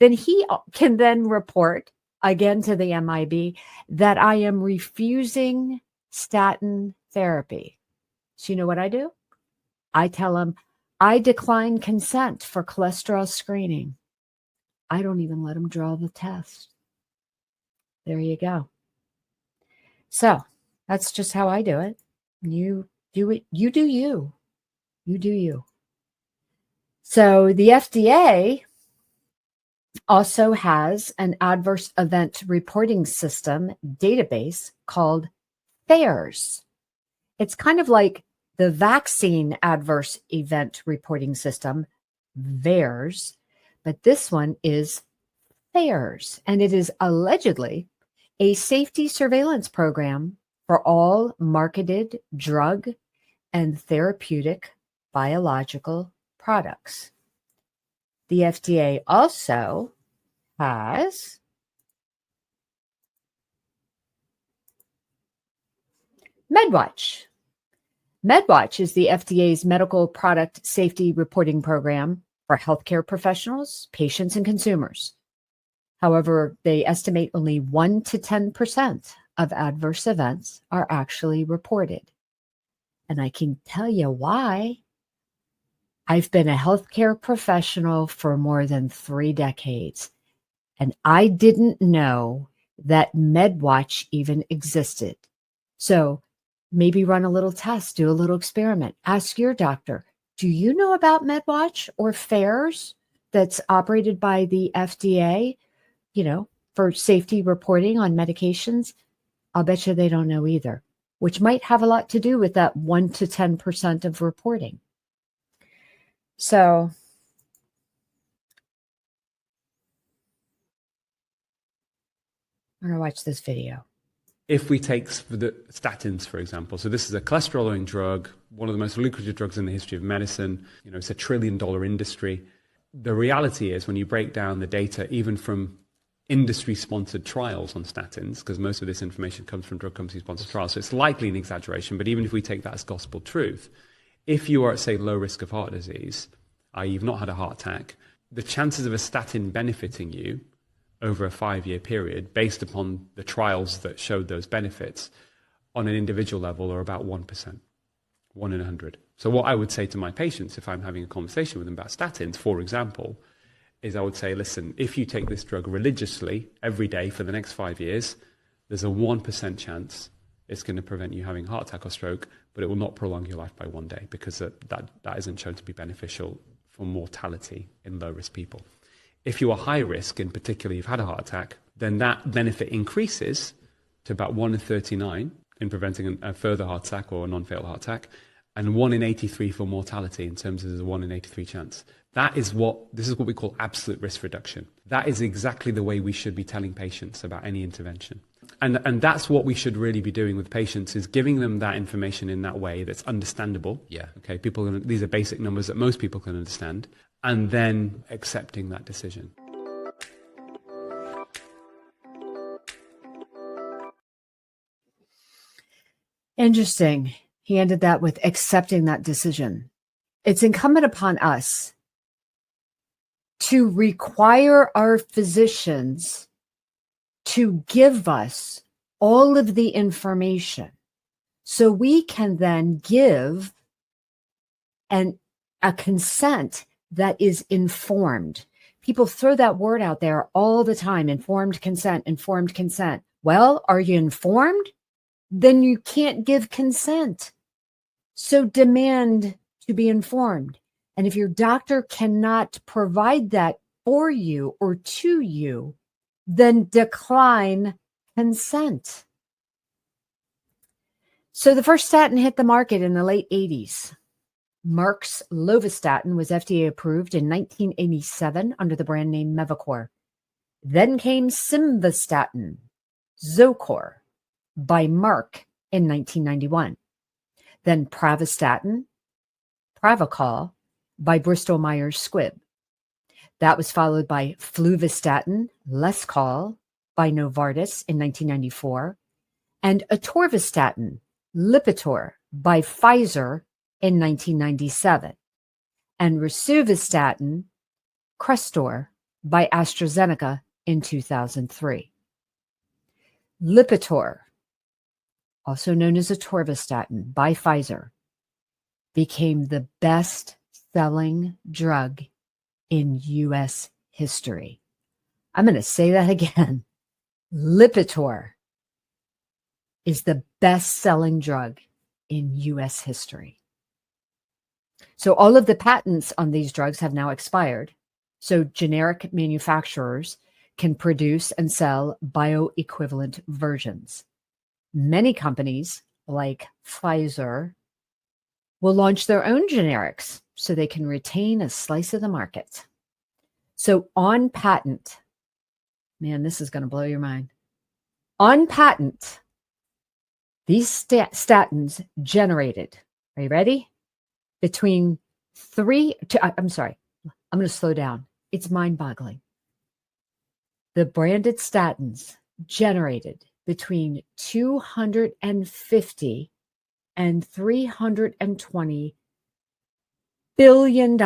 Then he can then report again to the MIB that I am refusing statin therapy. So you know what I do? I tell him I decline consent for cholesterol screening. I don't even let him draw the test. There you go. So that's just how I do it. You do it. You do you. You do you. So the FDA also has an adverse event reporting system database called FAERS. It's kind of like the vaccine adverse event reporting system, VAERS, but this one is FAERS, and it is allegedly a safety surveillance program for all marketed drug and therapeutic biological products. The FDA also has MedWatch. MedWatch is the FDA's medical product safety reporting program for healthcare professionals, patients, and consumers. However, they estimate only 1 to 10% of adverse events are actually reported. And I can tell you why. I've been a healthcare professional for more than 3 decades, and I didn't know that MedWatch even existed. So maybe run a little test, do a little experiment. Ask your doctor, do you know about MedWatch or FAERS that's operated by the FDA, for safety reporting on medications? I'll bet you they don't know either, which might have a lot to do with that 1 to 10% of reporting. So I'm going to watch this video. If we take the statins, for example, so this is a cholesterol-lowering drug, one of the most lucrative drugs in the history of medicine. It's $1 trillion industry. The reality is when you break down the data, even from industry-sponsored trials on statins, because most of this information comes from drug company-sponsored trials, so it's likely an exaggeration, but even if we take that as gospel truth, if you are at, say, low risk of heart disease, i.e. you've not had a heart attack, the chances of a statin benefiting you over a 5-year period, based upon the trials that showed those benefits on an individual level, are about 1%, 1 in 100. So what I would say to my patients, if I'm having a conversation with them about statins, for example, is I would say, listen, if you take this drug religiously every day for the next 5 years, there's a 1% chance It's going to prevent you having a heart attack or stroke, but it will not prolong your life by 1 day because that isn't shown to be beneficial for mortality in low-risk people. If you are high risk, and particularly you've had a heart attack, then that benefit increases to about 1 in 39 in preventing a further heart attack or a non-fatal heart attack, and 1 in 83 for mortality in terms of the 1 in 83 chance. This is what we call absolute risk reduction. That is exactly the way we should be telling patients about any intervention. And that's what we should really be doing with patients, is giving them that information in that way that's understandable. Yeah. Okay, these are basic numbers that most people can understand, and then accepting that decision. Interesting. He ended that with accepting that decision. It's incumbent upon us to require our physicians to give us all of the information so we can then give a consent that is informed. People throw that word out there all the time, informed consent, informed consent. Well, are you informed? Then you can't give consent. So demand to be informed. And if your doctor cannot provide that for you or to you, then decline consent. So the first statin hit the market in the late 80s. Merck's lovastatin was FDA approved in 1987 under the brand name Mevacor. Then came simvastatin, Zocor, by Merck in 1991. Then Pravastatin, Pravachol, by Bristol Myers Squibb. That was followed by Fluvastatin, Lescol, by Novartis in 1994, and Atorvastatin, Lipitor, by Pfizer in 1997, and Rosuvastatin, Crestor, by AstraZeneca in 2003. Lipitor, also known as Atorvastatin, by Pfizer, became the best-selling drug in U.S. history. I'm going to say that again. Lipitor is the best-selling drug in U.S. history. So all of the patents on these drugs have now expired. So generic manufacturers can produce and sell bioequivalent versions. Many companies, like Pfizer, will launch their own generics so they can retain a slice of the market. So on patent, man, this is going to blow your mind. On patent, these statins generated, are you ready? I'm going to slow down. It's mind-boggling. The branded statins generated between $250 and $320 billion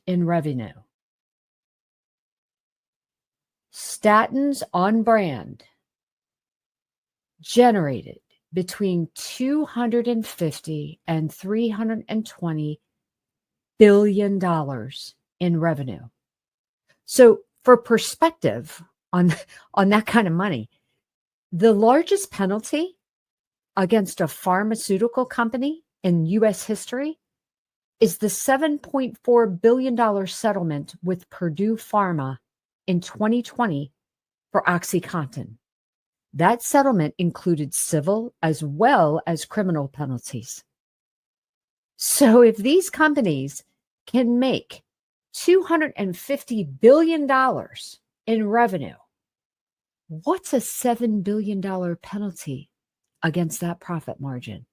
in revenue. Statins on brand generated between $250 and $320 billion in revenue. So for perspective on that kind of money, the largest penalty against a pharmaceutical company in U.S. history is the $7.4 billion settlement with Purdue Pharma in 2020 for OxyContin. That settlement included civil as well as criminal penalties. So if these companies can make $250 billion in revenue, what's a $7 billion penalty against that profit margin?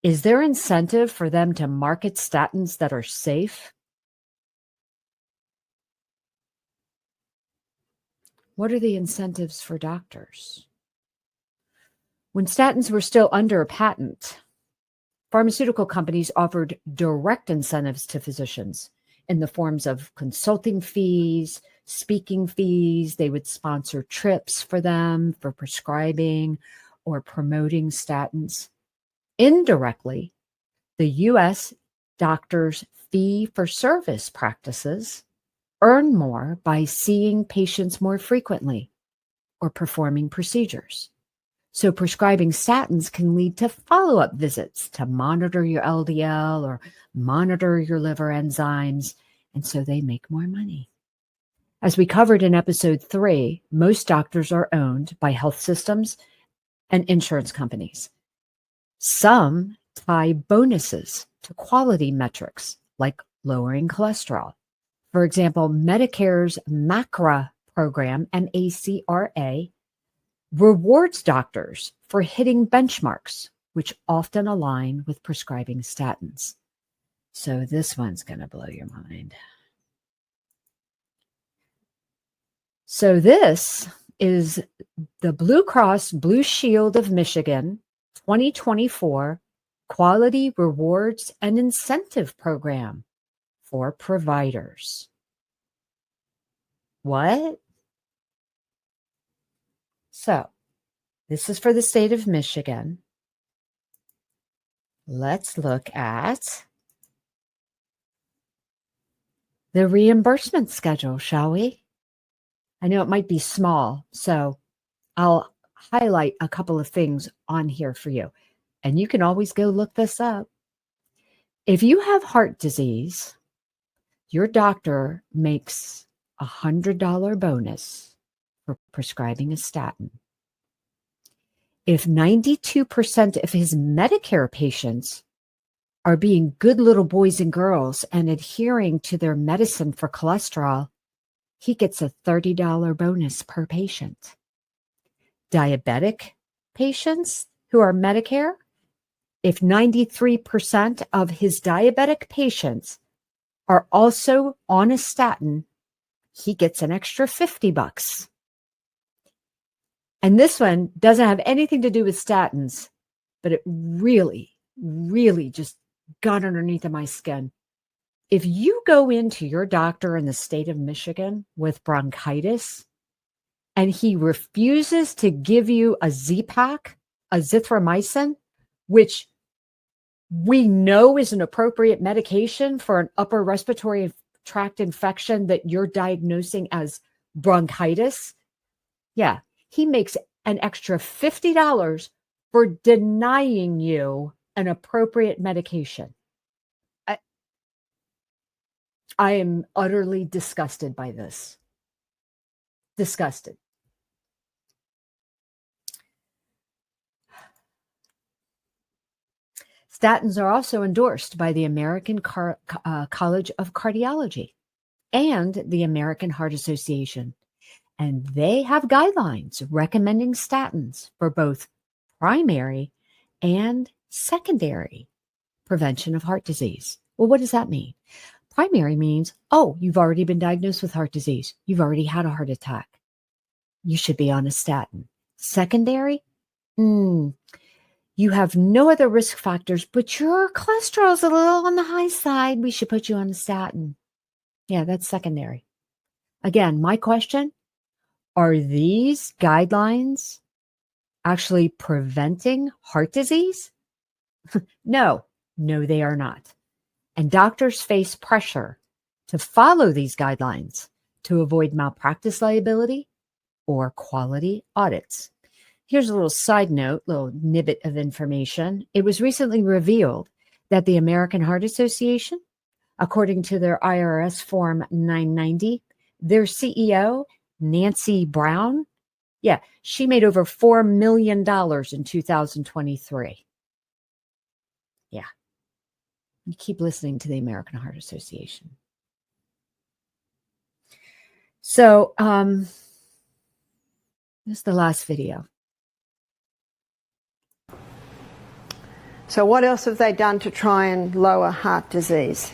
Is there incentive for them to market statins that are safe? What are the incentives for doctors? When statins were still under patent, pharmaceutical companies offered direct incentives to physicians in the forms of consulting fees, speaking fees. They would sponsor trips for them for prescribing or promoting statins. Indirectly, the U.S. doctors' fee-for-service practices earn more by seeing patients more frequently or performing procedures. So prescribing statins can lead to follow-up visits to monitor your LDL or monitor your liver enzymes, and so they make more money. As we covered in episode 3, most doctors are owned by health systems and insurance companies. Some tie bonuses to quality metrics like lowering cholesterol. For example, Medicare's MACRA program, MACRA, rewards doctors for hitting benchmarks, which often align with prescribing statins. So this one's going to blow your mind. So this is the Blue Cross Blue Shield of Michigan 2024 Quality Rewards and Incentive Program for providers. What? So, this is for the state of Michigan. Let's look at the reimbursement schedule, shall we? I know it might be small, so I'll highlight a couple of things on here for you. And you can always go look this up. If you have heart disease, your doctor makes a $100 bonus for prescribing a statin. If 92% of his Medicare patients are being good little boys and girls and adhering to their medicine for cholesterol, he gets a $30 bonus per patient. Diabetic patients who are Medicare, if 93% of his diabetic patients are also on a statin, he gets an extra $50. And this one doesn't have anything to do with statins, but it really, really just got underneath of my skin. If you go into your doctor in the state of Michigan with bronchitis and he refuses to give you a Z-Pak, a zithromycin, which we know is an appropriate medication for an upper respiratory tract infection that you're diagnosing as bronchitis, yeah, he makes an extra $50 for denying you an appropriate medication. I am utterly disgusted by this. Disgusted. Statins are also endorsed by the American College of Cardiology and the American Heart Association, and they have guidelines recommending statins for both primary and secondary prevention of heart disease. Well, what does that mean? Primary means, oh, you've already been diagnosed with heart disease. You've already had a heart attack. You should be on a statin. Secondary, you have no other risk factors, but your cholesterol is a little on the high side. We should put you on a statin. Yeah, that's secondary. Again, my question, are these guidelines actually preventing heart disease? No, they are not. And doctors face pressure to follow these guidelines to avoid malpractice liability or quality audits. Here's a little side note, little niblet of information. It was recently revealed that the American Heart Association, according to their IRS Form 990, their CEO, Nancy Brown, she made over $4 million in 2023. Yeah. You keep listening to the American Heart Association. So, this is the last video. So what else have they done to try and lower heart disease?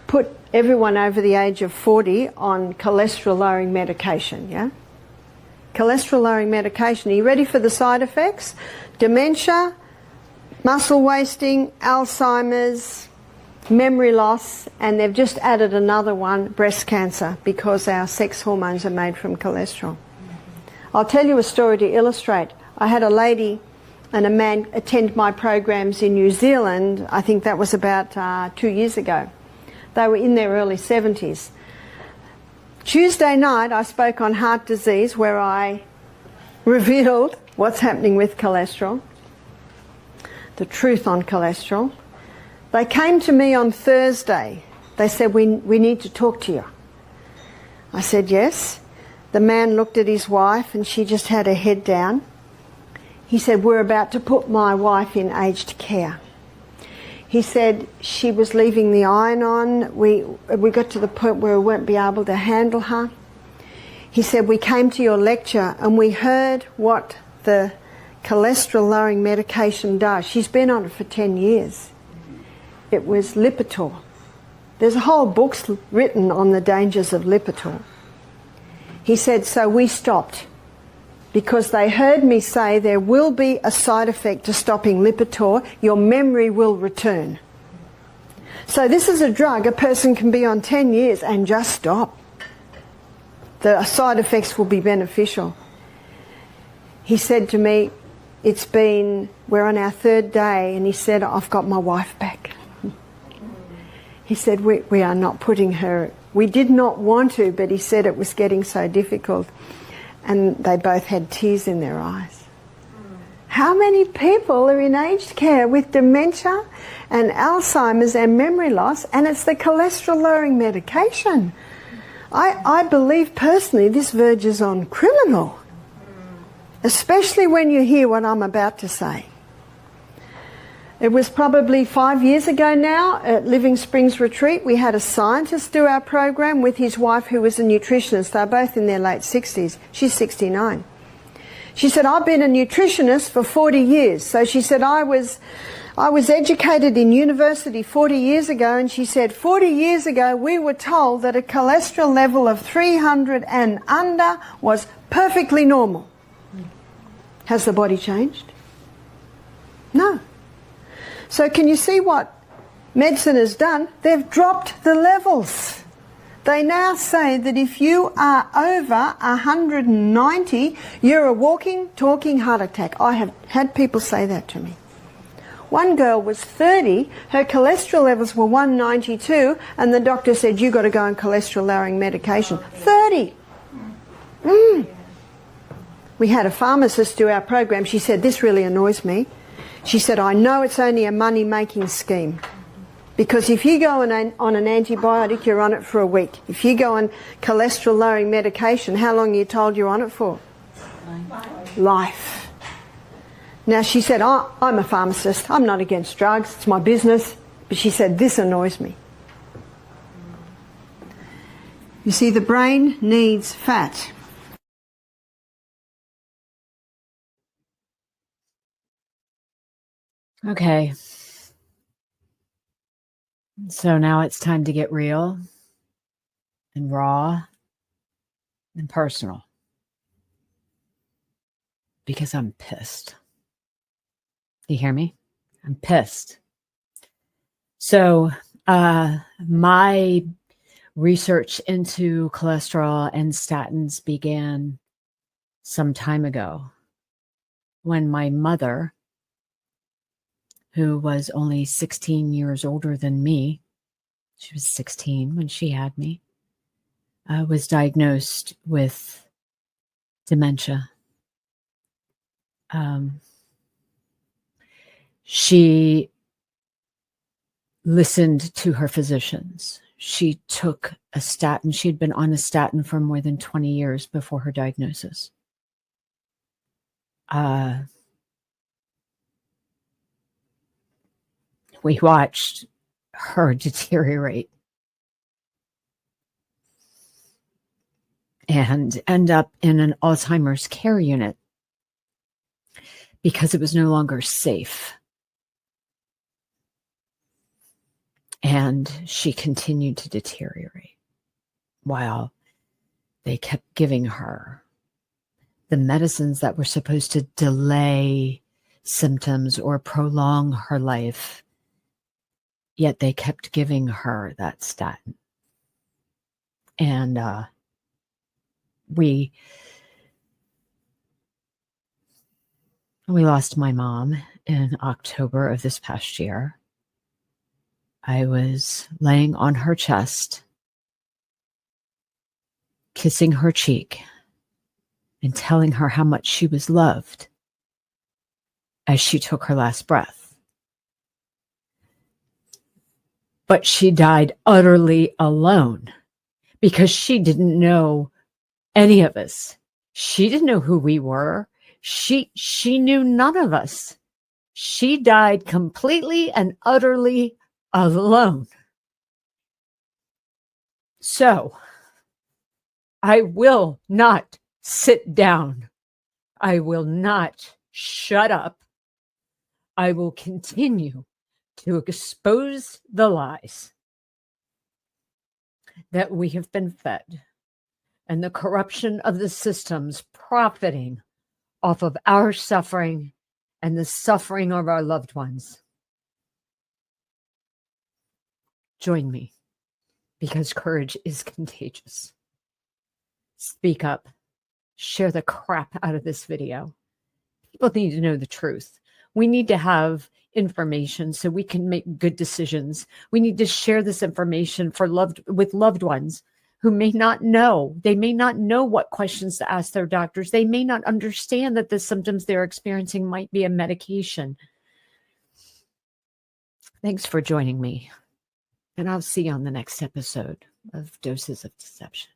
Put everyone over the age of 40 on cholesterol-lowering medication, yeah? Cholesterol-lowering medication. Are you ready for the side effects? Dementia, muscle wasting, Alzheimer's, memory loss, and they've just added another one, breast cancer, because our sex hormones are made from cholesterol. I'll tell you a story to illustrate. I had a lady and a man attend my programs in New Zealand. I think that was about 2 years ago. They were in their early 70s. Tuesday night I spoke on heart disease, where I revealed what's happening with cholesterol, the truth on cholesterol. They came to me on Thursday. They said, we need to talk to you. I said, yes. The man looked at his wife and she just had her head down. He said, we're about to put my wife in aged care. He said she was leaving the iron on. We got to the point where we won't be able to handle her. He said, we came to your lecture and we heard what the cholesterol-lowering medication does. She's been on it for 10 years. It was Lipitor. There's a whole book written on the dangers of Lipitor. He said, so we stopped because they heard me say there will be a side effect to stopping Lipitor. Your memory will return. So this is a drug a person can be on 10 years and just stop. The side effects will be beneficial. He said to me, we're on our third day, and he said, I've got my wife back. He said, we are not putting her, we did not want to, but he said it was getting so difficult. And they both had tears in their eyes. How many people are in aged care with dementia and Alzheimer's and memory loss, and it's the cholesterol-lowering medication? I believe personally this verges on criminal, especially when you hear what I'm about to say. It was probably 5 years ago now at Living Springs Retreat. We had a scientist do our program with his wife who was a nutritionist. They're both in their late 60s. She's 69. She said, I've been a nutritionist for 40 years. So she said, I was educated in university 40 years ago, and she said 40 years ago we were told that a cholesterol level of 300 and under was perfectly normal. Has the body changed? No. So can you see what medicine has done? They've dropped the levels. They now say that if you are over 190, you're a walking, talking heart attack. I have had people say that to me. One girl was 30, her cholesterol levels were 192, and the doctor said, you've got to go on cholesterol-lowering medication. 30! We had a pharmacist do our program. She said, this really annoys me. She said, I know it's only a money-making scheme. Because if you go on an antibiotic, you're on it for a week. If you go on cholesterol-lowering medication, how long are you told you're on it for? Life. Now, she said, I'm a pharmacist. I'm not against drugs. It's my business. But she said, this annoys me. You see, the brain needs fat. Okay. So now it's time to get real and raw and personal. Because I'm pissed. You hear me? I'm pissed. So my research into cholesterol and statins began some time ago when my mother, who was only 16 years older than me, she was 16 when she had me, was diagnosed with dementia. She listened to her physicians. She took a statin. She'd been on a statin for more than 20 years before her diagnosis. We watched her deteriorate and end up in an Alzheimer's care unit because it was no longer safe. And she continued to deteriorate while they kept giving her the medicines that were supposed to delay symptoms or prolong her life. Yet they kept giving her that statin. And we lost my mom in October of this past year. I was laying on her chest, kissing her cheek, and telling her how much she was loved as she took her last breath. But she died utterly alone because she didn't know any of us. She didn't know who we were. She knew none of us. She died completely and utterly alone. So, I will not sit down. I will not shut up. I will continue to expose the lies that we have been fed and the corruption of the systems profiting off of our suffering and the suffering of our loved ones. Join me, because courage is contagious. Speak up. Share the crap out of this video. People need to know the truth. We need to have information so we can make good decisions. We need to share this information with loved ones who may not know. They may not know what questions to ask their doctors. They may not understand that the symptoms they're experiencing might be a medication. Thanks for joining me. And I'll see you on the next episode of Doses of Deception.